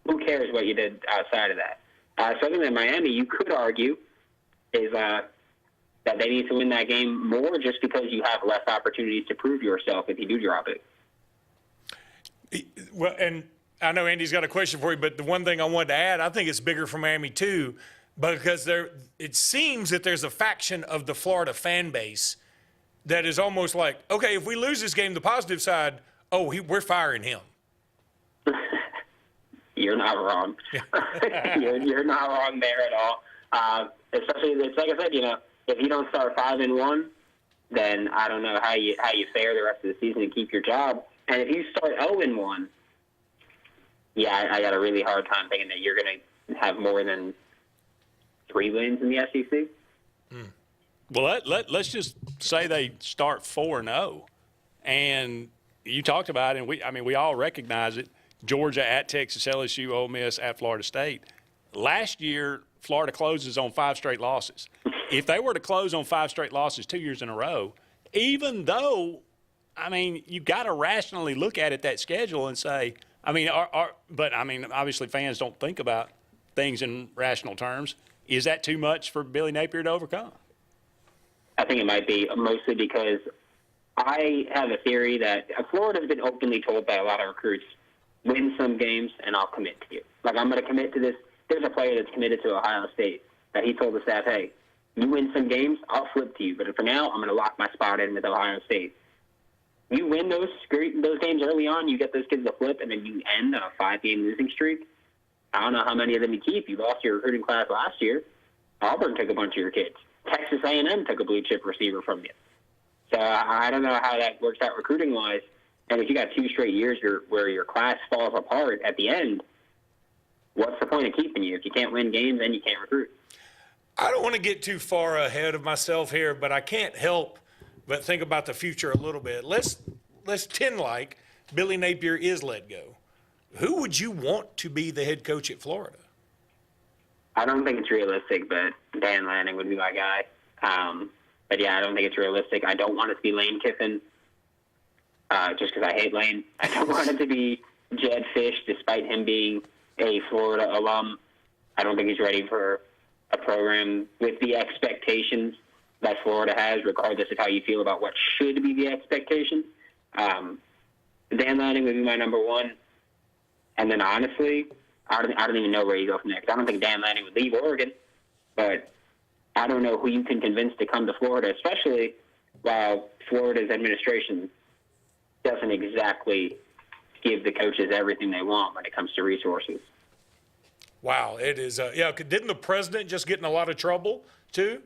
Who cares what you did outside of that? So other than Miami, you could argue is that they need to win that game more just because you have less opportunities to prove yourself if you do drop it. Well, and I know Andy's got a question for you, but the one thing I wanted to add, I think it's bigger for Miami too, because it seems that there's a faction of the Florida fan base that is almost like, okay, if we lose this game, the positive side, we're firing him. You're not wrong. You're not wrong there at all. Especially, it's like I said, if you don't start 5-1, then I don't know how you fare the rest of the season and keep your job. And if you start 0-1, yeah, I got a really hard time thinking that you're going to have more than 3 wins in the SEC. Well, let's just say they start 4-0, and you talked about it, and we all recognize it. Georgia at Texas, LSU, Ole Miss at Florida State. Last year, Florida closes on 5 straight losses. if they were to close on 5 straight losses 2 years in a row, even though, I mean, you got to rationally look at it, that schedule, and say, I mean, but I mean, obviously fans don't think about things in rational terms. Is that too much for Billy Napier to overcome? I think it might be, mostly because I have a theory that Florida's been openly told by a lot of recruits, win some games and I'll commit to you. Like, I'm going to commit to this. There's a player that's committed to Ohio State that he told the staff, hey, you win some games, I'll flip to you. But for now, I'm going to lock my spot in with Ohio State. You win those games early on, you get those kids to flip, and then you end on a 5-game losing streak. I don't know how many of them you keep. You lost your recruiting class last year. Auburn took a bunch of your kids. Texas A&M took a blue-chip receiver from you. So I don't know how that works out recruiting-wise. And if you got 2 straight years where your class falls apart at the end, what's the point of keeping you? If you can't win games, then you can't recruit. I don't want to get too far ahead of myself here, but I can't help but think about the future a little bit. Let's pretend like Billy Napier is let go. Who would you want to be the head coach at Florida? I don't think it's realistic, but Dan Lanning would be my guy. But, yeah, I don't think it's realistic. I don't want it to be Lane Kiffin just because I hate Lane. I don't want it to be Jed Fish, despite him being a Florida alum. I don't think he's ready for a program with the expectations that Florida has, regardless of how you feel about what should be the expectations. Dan Lanning would be my number one. And then, honestly, I don't even know where you go from there, because I don't think Dan Lanning would leave Oregon. But I don't know who you can convince to come to Florida, especially while Florida's administration doesn't exactly give the coaches everything they want when it comes to resources. Wow, it is. Didn't the president just get in a lot of trouble, too?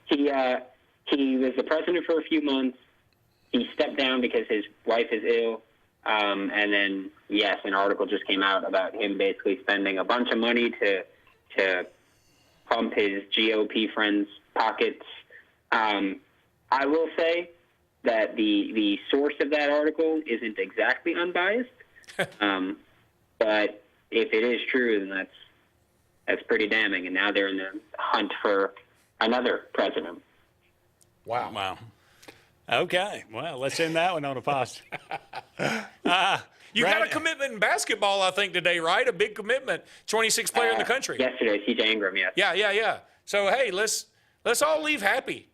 He was the president for a few months. He stepped down because his wife is ill. And then, yes, an article just came out about him basically spending a bunch of money to pump his GOP friends' pockets. I will say that the source of that article isn't exactly unbiased. But if it is true, then that's pretty damning. And now they're in the hunt for another president. Wow. Okay. Well, let's end that one on a positive. You got a commitment in basketball, I think, today, right? A big commitment. 26th player in the country. Yesterday, CJ Ingram, yes. Yeah. So, hey, let's all leave happy.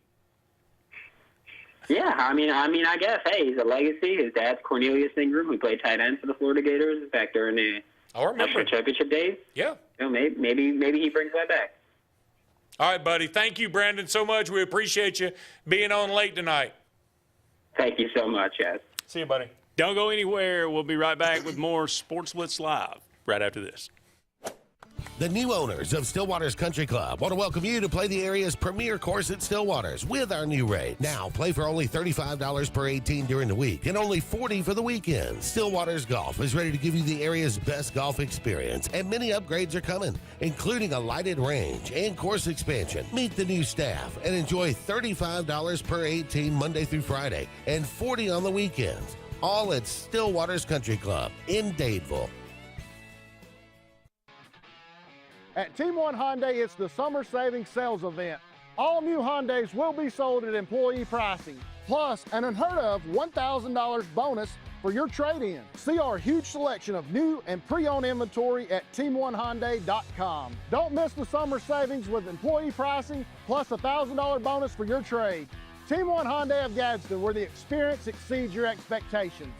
Yeah, I mean, I guess, hey, he's a legacy. His dad's Cornelius Ingram, who played tight end for the Florida Gators back during the National Championship days. Yeah. You know, maybe he brings that back. All right, buddy. Thank you, Brandon, so much. We appreciate you being on late tonight. Thank you so much, guys. See you, buddy. Don't go anywhere. We'll be right back with more Sports Blitz Live right after this. The new owners of Stillwater's Country Club want to welcome you to play the area's premier course at Stillwater's with our new rate. Now, play for only $35 per 18 during the week and only $40 for the weekend. Stillwater's Golf is ready to give you the area's best golf experience, and many upgrades are coming, including a lighted range and course expansion. Meet the new staff and enjoy $35 per 18 Monday through Friday and $40 on the weekends. All at Stillwater's Country Club in Dadeville. At Team One Hyundai, it's the Summer Savings Sales Event. All new Hyundais will be sold at employee pricing, plus an unheard of $1,000 bonus for your trade-in. See our huge selection of new and pre-owned inventory at team1hyundai.com. Don't miss the summer savings with employee pricing, plus a $1,000 bonus for your trade. Team One Hyundai of Gadsden, where the experience exceeds your expectations.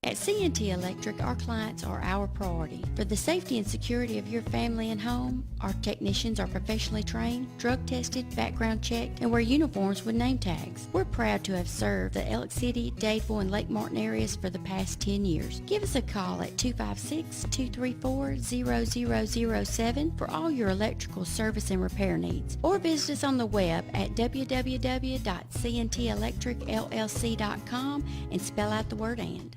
At C&T Electric, our clients are our priority. For the safety and security of your family and home, our technicians are professionally trained, drug tested, background checked, and wear uniforms with name tags. We're proud to have served the Elk City, Dadeville, and Lake Martin areas for the past 10 years. Give us a call at 256-234-0007 for all your electrical service and repair needs, or visit us on the web at www.cntelectricllc.com and spell out the word "and."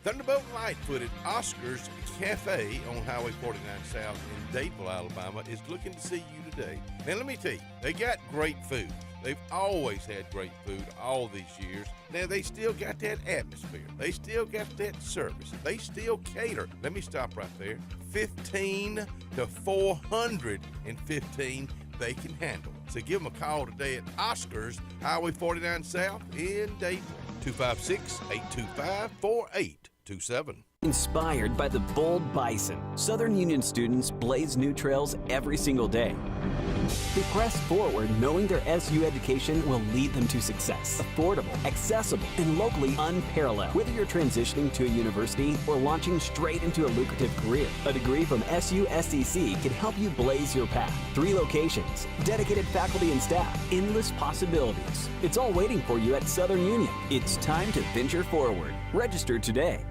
Thunderbolt Lightfoot at Oscar's Cafe on Highway 49 South in Dadeville, Alabama is looking to see you today. Now let me tell you, they got great food. They've always had great food all these years. Now, they still got that atmosphere. They still got that service. They still cater. Let me stop right there. 15 to 415 they can handle. So give them a call today at Oscars, Highway 49 South in Dayton. 256-825-4827. Inspired by the bold bison, Southern Union students blaze new trails every single day. They press forward knowing their SU education will lead them to success. Affordable, accessible, and locally unparalleled. Whether you're transitioning to a university or launching straight into a lucrative career, a degree from SUSCC can help you blaze your path. 3 locations, dedicated faculty and staff, endless possibilities. It's all waiting for you at Southern Union. It's time to venture forward. Register today.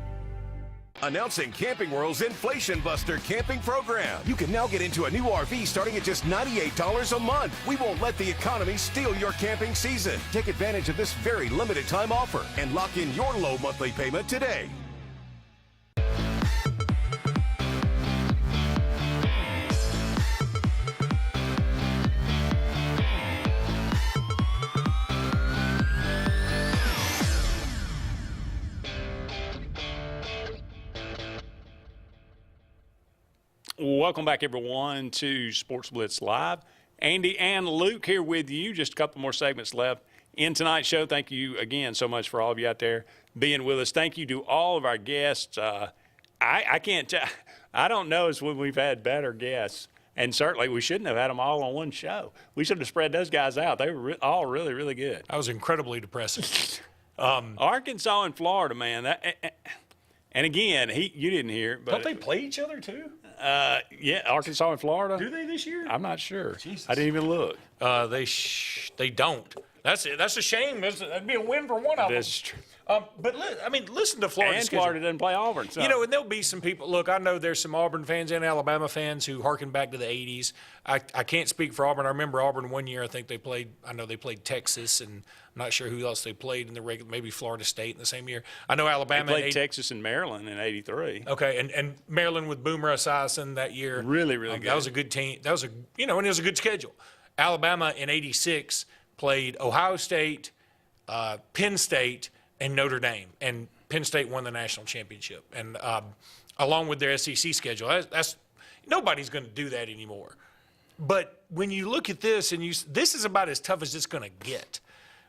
Announcing Camping World's Inflation Buster camping program. You can now get into a new RV starting at just $98 a month. We won't let the economy steal your camping season. Take advantage of this very limited time offer and lock in your low monthly payment today. Welcome back, everyone, to Sports Blitz Live. Andy and Luke here with you. Just a couple more segments left in tonight's show. Thank you again so much for all of you out there being with us. Thank you to all of our guests. I can't tell. I don't know when we've had better guests, and certainly we shouldn't have had them all on one show. We should have spread those guys out. They were all really, really good. I was incredibly depressing. Arkansas and Florida, man. And again, you didn't hear it, but don't they play each other too? Yeah, Arkansas and Florida. Do they this year? I'm not sure. Jesus. I didn't even look. They don't. That's it. That's a shame. That'd be a win for one of them. That's true. But listen to Florida's And schedule. Florida doesn't play Auburn. So. You know, and there'll be some people. Look, I know there's some Auburn fans and Alabama fans who harken back to the '80s. I can't speak for Auburn. I remember Auburn one year. I think they played. I know they played Texas, and I'm not sure who else they played in the regular. Maybe Florida State in the same year. I know Alabama They played Texas and Maryland in '83. Okay, and Maryland with Boomer Esiason that year. Really, really good. That was a good team. That was and it was a good schedule. Alabama in '86 played Ohio State, Penn State, and Notre Dame, and Penn State won the national championship. And along with their SEC schedule, that's nobody's going to do that anymore. But when you look at this, and this is about as tough as it's going to get.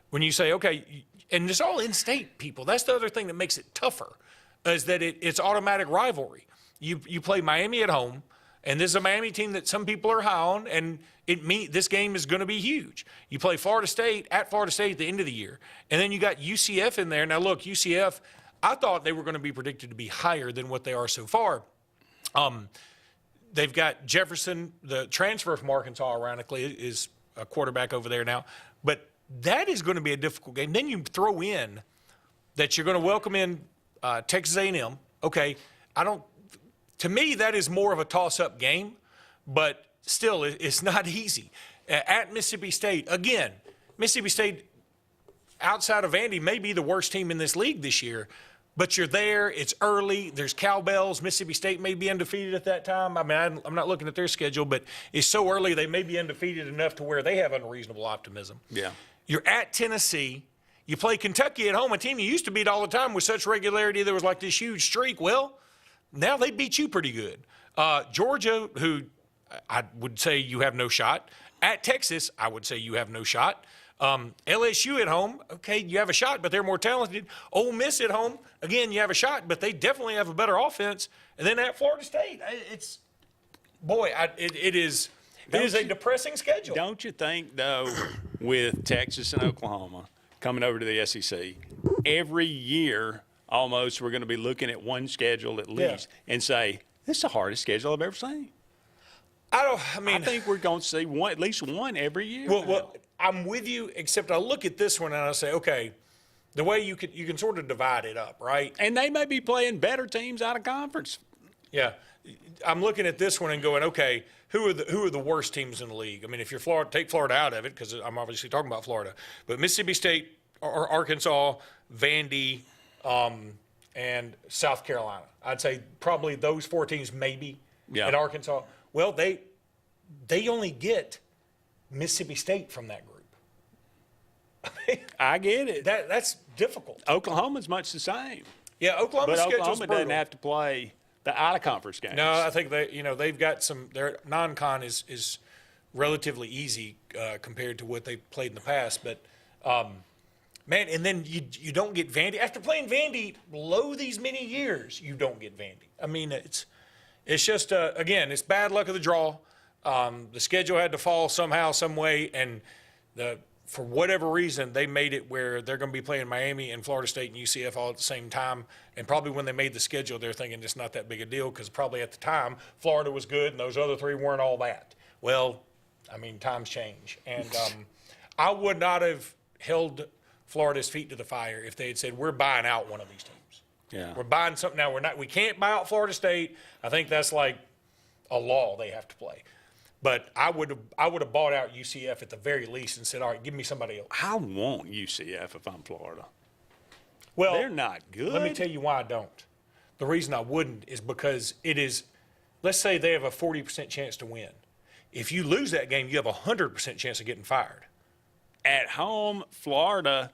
When you say, okay, and it's all in-state people. That's the other thing that makes it tougher, is that it's automatic rivalry. You play Miami at home, and this is a Miami team that some people are high on, and this game is going to be huge. You play Florida State at Florida State at the end of the year, and then you got UCF in there. Now, look, UCF, I thought they were going to be predicted to be higher than what they are so far. They've got Jefferson, the transfer from Arkansas, ironically, is a quarterback over there now. But that is going to be a difficult game. Then you throw in that you're going to welcome in Texas A&M. Okay, to me, that is more of a toss-up game, but still, it's not easy. At Mississippi State, again, Mississippi State, outside of Vandy, may be the worst team in this league this year, but you're there. It's early. There's cowbells. Mississippi State may be undefeated at that time. I mean, I'm not looking at their schedule, but it's so early they may be undefeated enough to where they have unreasonable optimism. Yeah. You're at Tennessee. You play Kentucky at home, a team you used to beat all the time with such regularity. There was like this huge streak. Well, now they beat you pretty good. Georgia, who I would say you have no shot. At Texas, I would say you have no shot. LSU at home, okay, you have a shot, but they're more talented. Ole Miss at home, again, you have a shot, but they definitely have a better offense. And then at Florida State, it is a depressing schedule. Don't you think, though, with Texas and Oklahoma coming over to the SEC, every year almost we're going to be looking at one schedule at least and say, this is the hardest schedule I've ever seen. I think we're going to see at least one every year. Well, I'm with you, except I look at this one and I say, okay, the way you can sort of divide it up, right? And they may be playing better teams out of conference. Yeah. I'm looking at this one and going, okay, who are the worst teams in the league? I mean, if you're Florida, take Florida out of it because I'm obviously talking about Florida. But Mississippi State, or Arkansas, Vandy, and South Carolina. I'd say probably those 4 teams maybe in Arkansas. Well, they only get Mississippi State from that group. I get it. That's difficult. Oklahoma's much the same. Yeah, Oklahoma's but schedule's Oklahoma brutal. doesn't have to play the out-of-conference games. No, I think they've got some. Their non-con is relatively easy compared to what they've played in the past. But man, and then you don't get Vandy after playing Vandy low these many years. You don't get Vandy. I mean, it's just again, it's bad luck of the draw. The schedule had to fall somehow, some way, and for whatever reason, they made it where they're going to be playing Miami and Florida State and UCF all at the same time. And probably when they made the schedule, they're thinking it's not that big a deal because probably at the time, Florida was good and those other three weren't all that. Well, I mean, times change. And I would not have held Florida's feet to the fire if they had said, we're buying out one of these teams. Yeah. We're buying something now. We can't buy out Florida State. I think that's like a law they have to play. But I would have bought out UCF at the very least and said, all right, give me somebody else. I want UCF if I'm Florida. Well, they're not good. Let me tell you why I don't. The reason I wouldn't is because it is, let's say they have a 40% chance to win. If you lose that game, you have a 100% chance of getting fired. At home, Florida,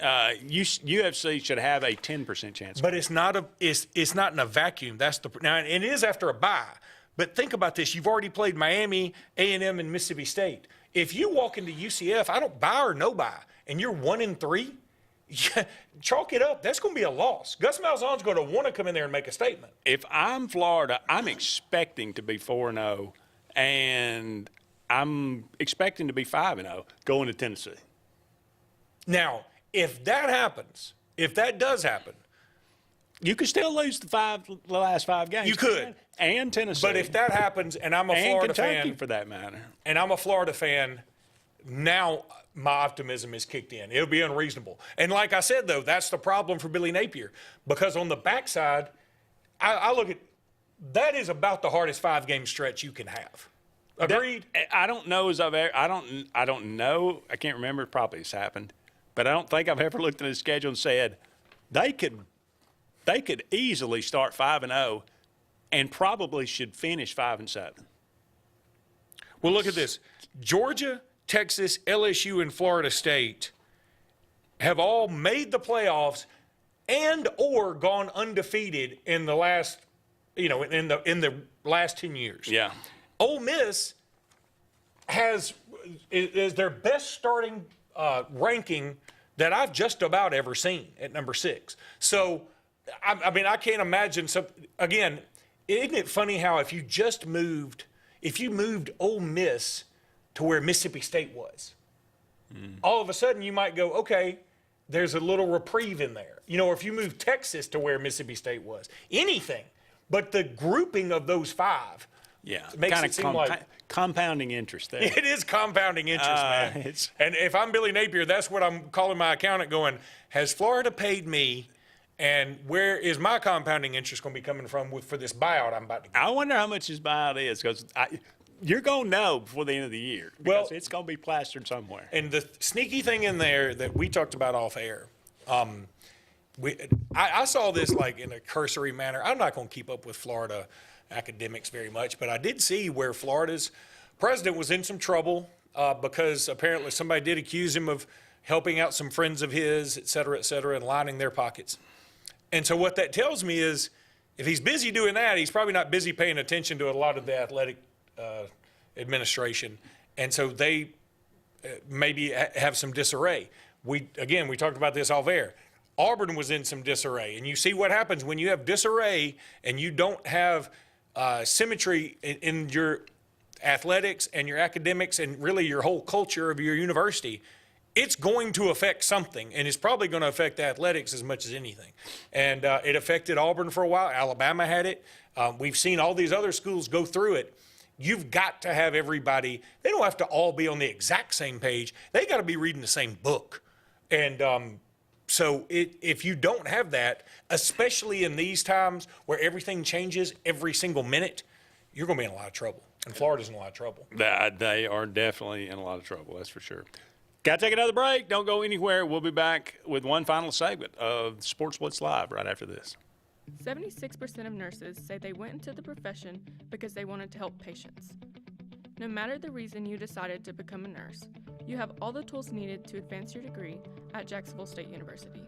UFC should have a 10% chance. But it's not in a vacuum. That's now, and it is after a bye. But think about this. You've already played Miami, A&M, and Mississippi State. If you walk into UCF, I don't buy or no buy, and you're 1-3, chalk it up. That's going to be a loss. Gus Malzahn's going to want to come in there and make a statement. If I'm Florida, I'm expecting to be 4-0, and I'm expecting to be 5-0 going to Tennessee. Now, if that happens, if that does happen, you could still lose the last 5 games. You could. And Tennessee. But if that happens, and I'm a Florida Kentucky fan, for that matter, and I'm a Florida fan, now my optimism is kicked in. It'll be unreasonable. And like I said, though, that's the problem for Billy Napier, because on the backside, I look at that is about the hardest 5-game stretch you can have. Agreed. I don't know as I've ever. I don't know. I can't remember. Probably it's happened, but I don't think I've ever looked at the schedule and said they could easily start 5-0. And probably should finish 5-7. Well, look at this. Georgia, Texas, LSU, and Florida State have all made the playoffs and or gone undefeated in the last, in the last 10 years. Yeah. Ole Miss is their best starting ranking that I've just about ever seen at number 6. So, I mean, I can't imagine again. Isn't it funny how if you moved Ole Miss to where Mississippi State was, all of a sudden you might go, okay, there's a little reprieve in there. Or if you move Texas to where Mississippi State was, anything. But the grouping of those 5 makes it seem like compounding interest there. It is compounding interest, man. And if I'm Billy Napier, that's what I'm calling my accountant going, has Florida paid me? And where is my compounding interest going to be coming from for this buyout I'm about to get? I wonder how much his buyout is, because you're going to know before the end of the year. Because it's going to be plastered somewhere. And the sneaky thing in there that we talked about off air, I saw this like in a cursory manner. I'm not going to keep up with Florida academics very much, but I did see where Florida's president was in some trouble because apparently somebody did accuse him of helping out some friends of his, et cetera, and lining their pockets. And so what that tells me is if he's busy doing that, he's probably not busy paying attention to a lot of the athletic administration. And so they maybe have some disarray. We talked about this off air. Auburn was in some disarray. And you see what happens when you have disarray and you don't have symmetry in your athletics and your academics and really your whole culture of your university. It's going to affect something, and it's probably going to affect athletics as much as anything. And it affected Auburn for a while. Alabama had it. We've seen all these other schools go through it. You've got to have everybody. They don't have to all be on the exact same page. They got to be reading the same book. And so if you don't have that, especially in these times where everything changes every single minute, you're going to be in a lot of trouble. And Florida's in a lot of trouble. They are definitely in a lot of trouble, that's for sure. Got to take another break. Don't go anywhere. We'll be back with one final segment of Sports Blitz Live right after this. 76% of nurses say they went into the profession because they wanted to help patients. No matter the reason you decided to become a nurse, You have all the tools needed to advance your degree at Jacksonville State University.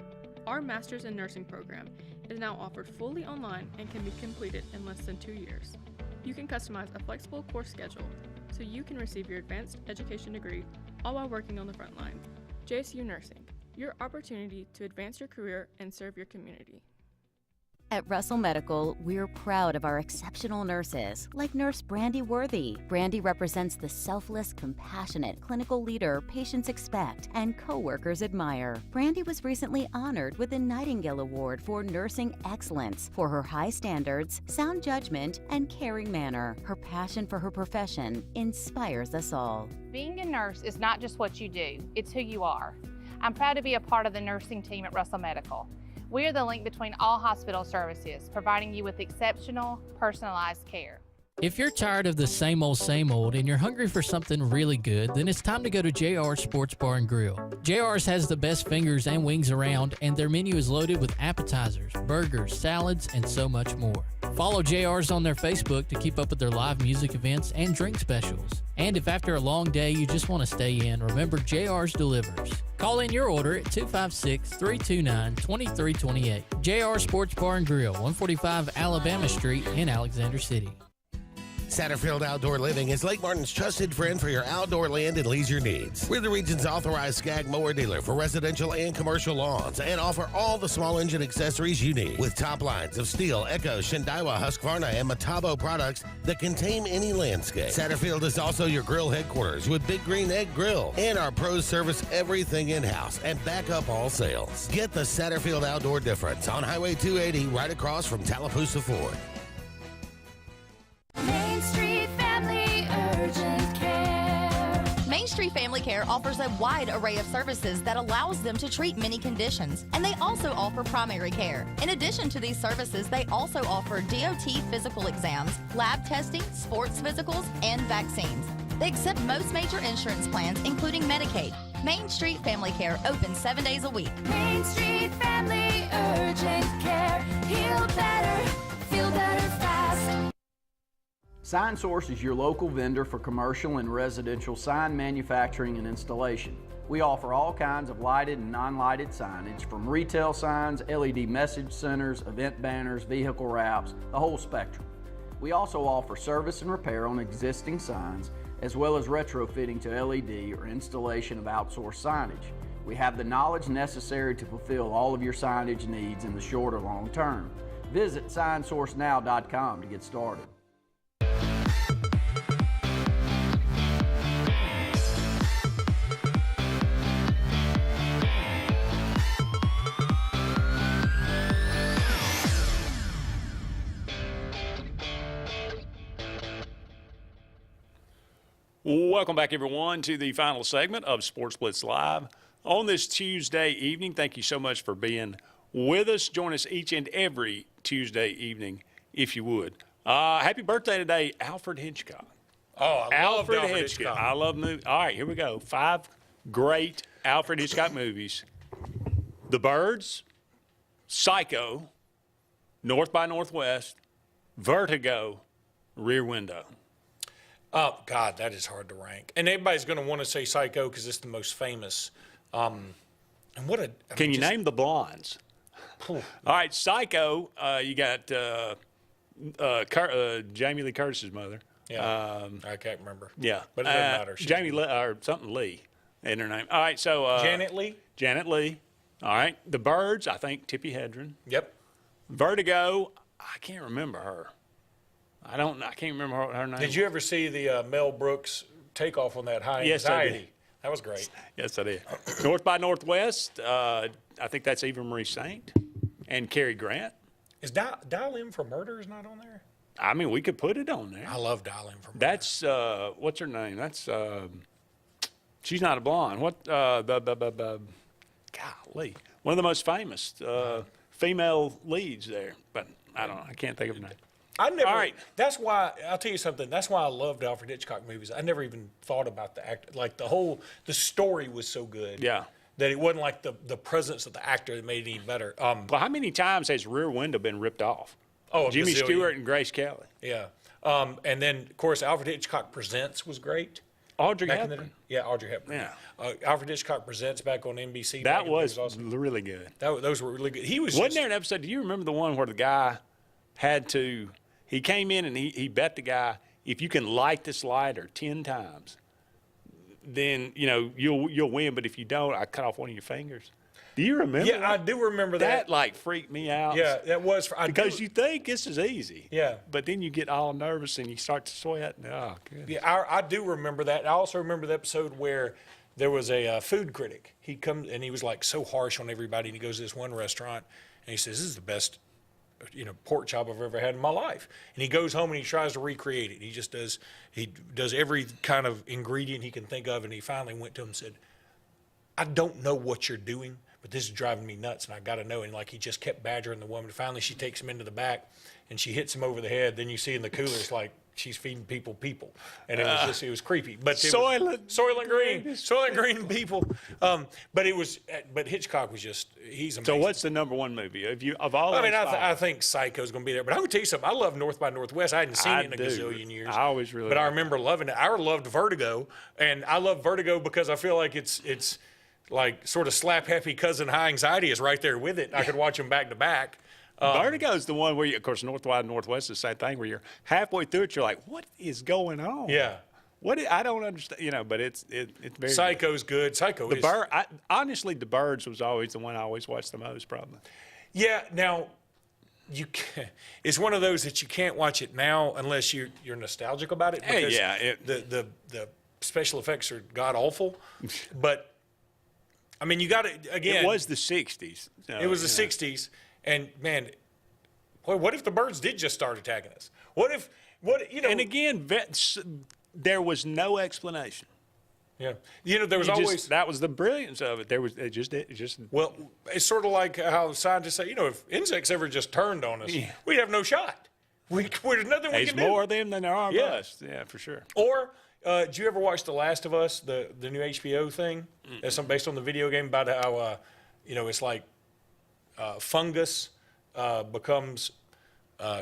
Our Master's in Nursing program is now offered fully online and can be completed in less than 2 years. You can customize a flexible course schedule so you can receive your advanced education degree all while working on the front line. JSU Nursing, your opportunity to advance your career and serve your community. At Russell Medical, we're proud of our exceptional nurses, like Nurse Brandy Worthy. Brandy represents the selfless, compassionate clinical leader patients expect and coworkers admire. Brandy was recently honored with the Nightingale Award for Nursing Excellence for her high standards, sound judgment, and caring manner. Her passion for her profession inspires us all. Being a nurse is not just what you do, it's who you are. I'm proud to be a part of the nursing team at Russell Medical. We are the link between all hospital services, providing you with exceptional, personalized care. If you're tired of the same old and you're hungry for something really good, then it's time to go to JR's Sports Bar and Grill. JR's has the best fingers and wings around, and their menu is loaded with appetizers, burgers, salads, and so much more. Follow JR's on their Facebook to keep up with their live music events and drink specials. And if after a long day you just want to stay in, remember JR's delivers. Call in your order at 256-329-2328. JR Sports Bar and Grill, 145 Alabama Street in Alexander City. Satterfield Outdoor Living is Lake Martin's trusted friend for your outdoor land and leisure needs. We're the region's authorized Skag mower dealer for residential and commercial lawns and offer all the small engine accessories you need with top lines of Steel, Echo, Shindaiwa, Husqvarna, and Metabo products that can tame any landscape. Satterfield is also your grill headquarters with Big Green Egg Grill, and our pros service everything in-house and back up all sales. Get the Satterfield Outdoor difference on Highway 280 right across from Tallapoosa Ford. Main Street Family Urgent Care. Main Street Family Care offers a wide array of services that allows them to treat many conditions, and they also offer primary care. In addition to these services, they also offer DOT physical exams, lab testing, sports physicals, and vaccines. They accept most major insurance plans, including Medicaid. Main Street Family Care opens 7 days a week. Main Street Family Urgent Care. Heal better, feel better fast. SignSource is your local vendor for commercial and residential sign manufacturing and installation. We offer all kinds of lighted and non-lighted signage, from retail signs, LED message centers, event banners, vehicle wraps, the whole spectrum. We also offer service and repair on existing signs, as well as retrofitting to LED or installation of outsourced signage. We have the knowledge necessary to fulfill all of your signage needs in the short or long term. Visit signsourcenow.com to get started. Welcome back, everyone, to the final segment of Sports Blitz Live on this Tuesday evening. Thank you so much for being with us. Join us each and every Tuesday evening, if you would. Happy birthday today, Alfred Hitchcock. Oh, I love Alfred Hitchcock. I love movies. All right, here we go. 5 great Alfred Hitchcock movies: The Birds, Psycho, North by Northwest, Vertigo, Rear Window. Oh, God, that is hard to rank. And everybody's going to want to say Psycho because it's the most famous. And what a... Can you name the blondes? All right, Psycho, you got Jamie Lee Curtis's mother. Yeah, I can't remember. Yeah. But it doesn't matter. Jamie Lee, or something Lee in her name. All right, so... Janet Leigh? Janet Leigh. All right. The Birds, I think Tippi Hedren. Yep. Vertigo, I can't remember her. I can't remember her name. Did you ever see the Mel Brooks takeoff on that High Yes, I Anxiety? did. That was great. Yes, I did. North by Northwest, I think that's Eva Marie Saint and Cary Grant. Is Dial M for Murder is not on there? I mean, we could put it on there. I love Dial M for Murder. That's, what's her name? That's, she's not a blonde. What, golly. One of the most famous female leads there. But I don't know. I can't think of her name. I never. All right. That's why I'll tell you something. That's why I loved Alfred Hitchcock movies. I never even thought about the act. Like the story was so good. Yeah. That it wasn't like the presence of the actor that made it even better. Well, how many times has Rear Window been ripped off? Oh, Jimmy Stewart and Grace Kelly. Yeah. And then of course Alfred Hitchcock Presents was great. Audrey back in the Hepburn. day. Yeah, Audrey Hepburn. Yeah. Alfred Hitchcock Presents back on NBC. That was really good. Those were really good. Wasn't there an episode? Do you remember the one where the guy he came in and he bet the guy, if you can light this lighter 10 times, then you'll win. But if you don't, I cut off one of your fingers. Do you remember? Yeah, I do remember that. That like freaked me out. Yeah, that was because you think this is easy. Yeah, but then you get all nervous and you start to sweat. Oh, goodness. Yeah, I do remember that. I also remember the episode where there was a food critic. He comes and he was like so harsh on everybody. And he goes to this one restaurant and he says, "This is the best, pork chop I've ever had in my life." And he goes home and he tries to recreate it. He does every kind of ingredient he can think of. And he finally went to him and said, "I don't know what you're doing, but this is driving me nuts and I got to know." And he just kept badgering the woman. Finally, she takes him into the back and she hits him over the head. Then you see in the cooler, it's like she's feeding people. And it was creepy. But Soylent Green people. But Hitchcock was he's amazing. So what's the number one movie of all? I think Psycho's going to be there. But I'm going to tell you something. I love North by Northwest. I hadn't seen it in a gazillion years. I always really. But I remember loving it. I loved Vertigo. And I love Vertigo because I feel like it's like sort of slap happy cousin high anxiety is right there with it. I could watch them back to back. Vertigo is the one where of course, North by Northwest is the same thing where you're halfway through it, you're like, what is going on? Yeah. I don't understand, but it's very Psycho's good. Honestly, The Birds was always the one I always watched the most, probably. Yeah. Now, it's one of those that you can't watch it now unless you're nostalgic about it. Because the special effects are god awful, but. I mean, you got to, again. It was the 60s. It was the 60s. And, man, boy, what if the birds did just start attacking us? And again, there was no explanation. Yeah. There was always. That was the brilliance of it. Well, it's sort of like how scientists say, if insects ever just turned on us, we'd have no shot. There's nothing we can do. There's more of them than there are of us. Yeah, for sure. Or. Did you ever watch The Last of Us, the new HBO thing? That's based on the video game about how, it's like fungus becomes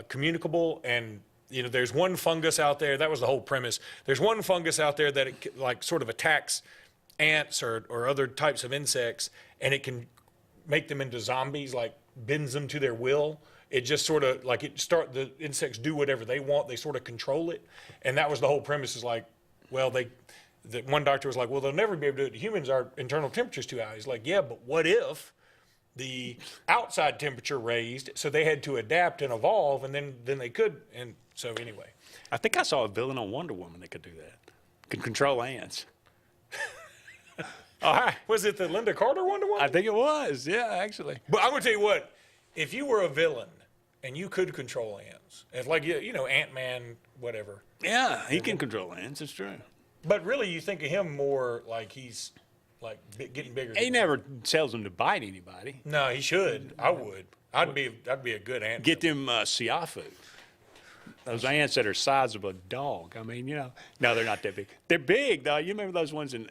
communicable. And, there's one fungus out there. That was the whole premise. There's one fungus out there that it sort of attacks ants or other types of insects, and it can make them into zombies, bends them to their will. It just sort of the insects do whatever they want. They sort of control it. And that was the whole premise is the one doctor was like, well, they'll never be able to do it to humans. Our internal temperature's too high. He's like, yeah, but what if the outside temperature raised, so they had to adapt and evolve, and then they could. And so anyway. I think I saw a villain on Wonder Woman that could do that. Could control ants. All right. Was it the Linda Carter Wonder Woman? I think it was, yeah, actually. But I'm going to tell you what, if you were a villain and you could control ants, if Ant-Man, whatever. Yeah, he can control ants, it's true. But really, you think of him more like he's getting bigger. He never tells them to bite anybody. No, he should. I would. I'd be a good ant. Get them siafu. Those ants that are size of a dog. I mean, no, they're not that big. They're big, though. You remember those ones in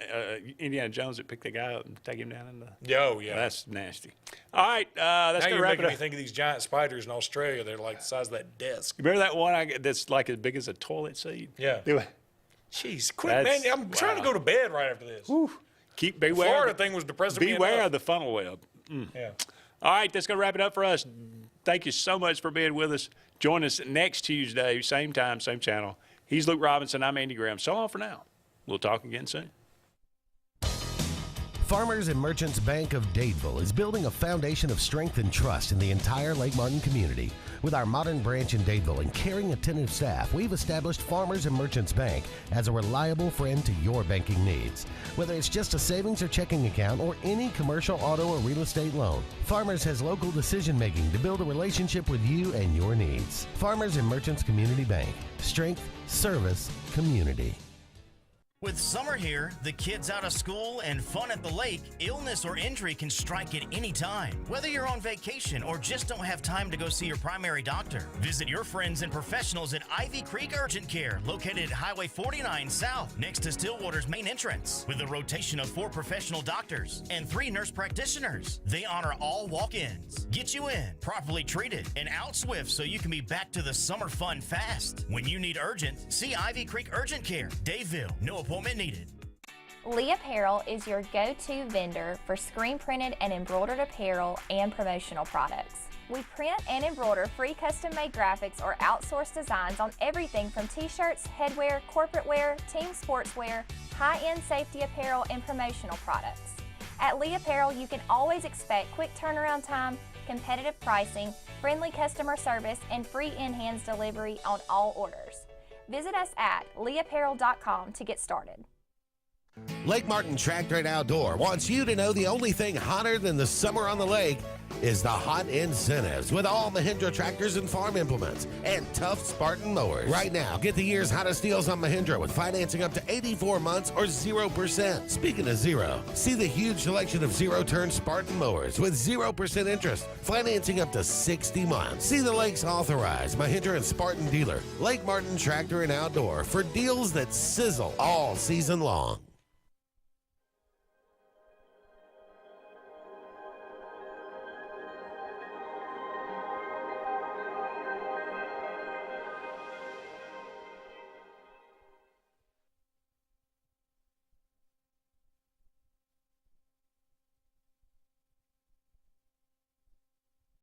Indiana Jones that pick the guy up and take him down in the... Oh, yeah. That's nasty. All right, that's going to wrap it up. Now you're making me think of these giant spiders in Australia. They're like the size of that desk. Remember that one that's like as big as a toilet seat? Yeah. Jeez, quit, man. I'm trying to go to bed right after this. Whew. Beware. The Florida thing was depressing me enough. Beware of the funnel web. Yeah. All right, that's going to wrap it up for us. Thank you so much for being with us. Join us next Tuesday, same time, same channel. He's Luke Robinson. I'm Andy Graham. So long for now. We'll talk again soon. Farmers and Merchants Bank of Dadeville is building a foundation of strength and trust in the entire Lake Martin community. With our modern branch in Dadeville and caring, attentive staff, we've established Farmers and Merchants Bank as a reliable friend to your banking needs. Whether it's just a savings or checking account or any commercial, auto, or real estate loan, Farmers has local decision-making to build a relationship with you and your needs. Farmers and Merchants Community Bank. Strength, service, community. With summer here, the kids out of school, and fun at the lake, illness or injury can strike at any time. Whether you're on vacation or just don't have time to go see your primary doctor, visit your friends and professionals at Ivy Creek Urgent Care, located at Highway 49 South, next to Stillwater's main entrance. With a rotation of 4 professional doctors and 3 nurse practitioners, they honor all walk-ins, get you in, properly treated, and out swift so you can be back to the summer fun fast. When you need urgent, see Ivy Creek Urgent Care, Dadeville. No appointment needed. Lee Apparel is your go-to vendor for screen printed and embroidered apparel and promotional products. We print and embroider free custom-made graphics or outsourced designs on everything from t-shirts, headwear, corporate wear, team sportswear, high-end safety apparel, and promotional products. At Lee Apparel, you can always expect quick turnaround time, competitive pricing, friendly customer service, and free in-hands delivery on all orders. Visit us at leeapparel.com to get started. Lake Martin Tractor and Outdoor wants you to know the only thing hotter than the summer on the lake is the hot incentives with all Mahindra tractors and farm implements and tough Spartan mowers. Right now, get the year's hottest deals on Mahindra with financing up to 84 months or 0%. Speaking of zero, see the huge selection of zero-turn Spartan mowers with 0% interest, financing up to 60 months. See the lake's authorized Mahindra and Spartan dealer, Lake Martin Tractor and Outdoor, for deals that sizzle all season long.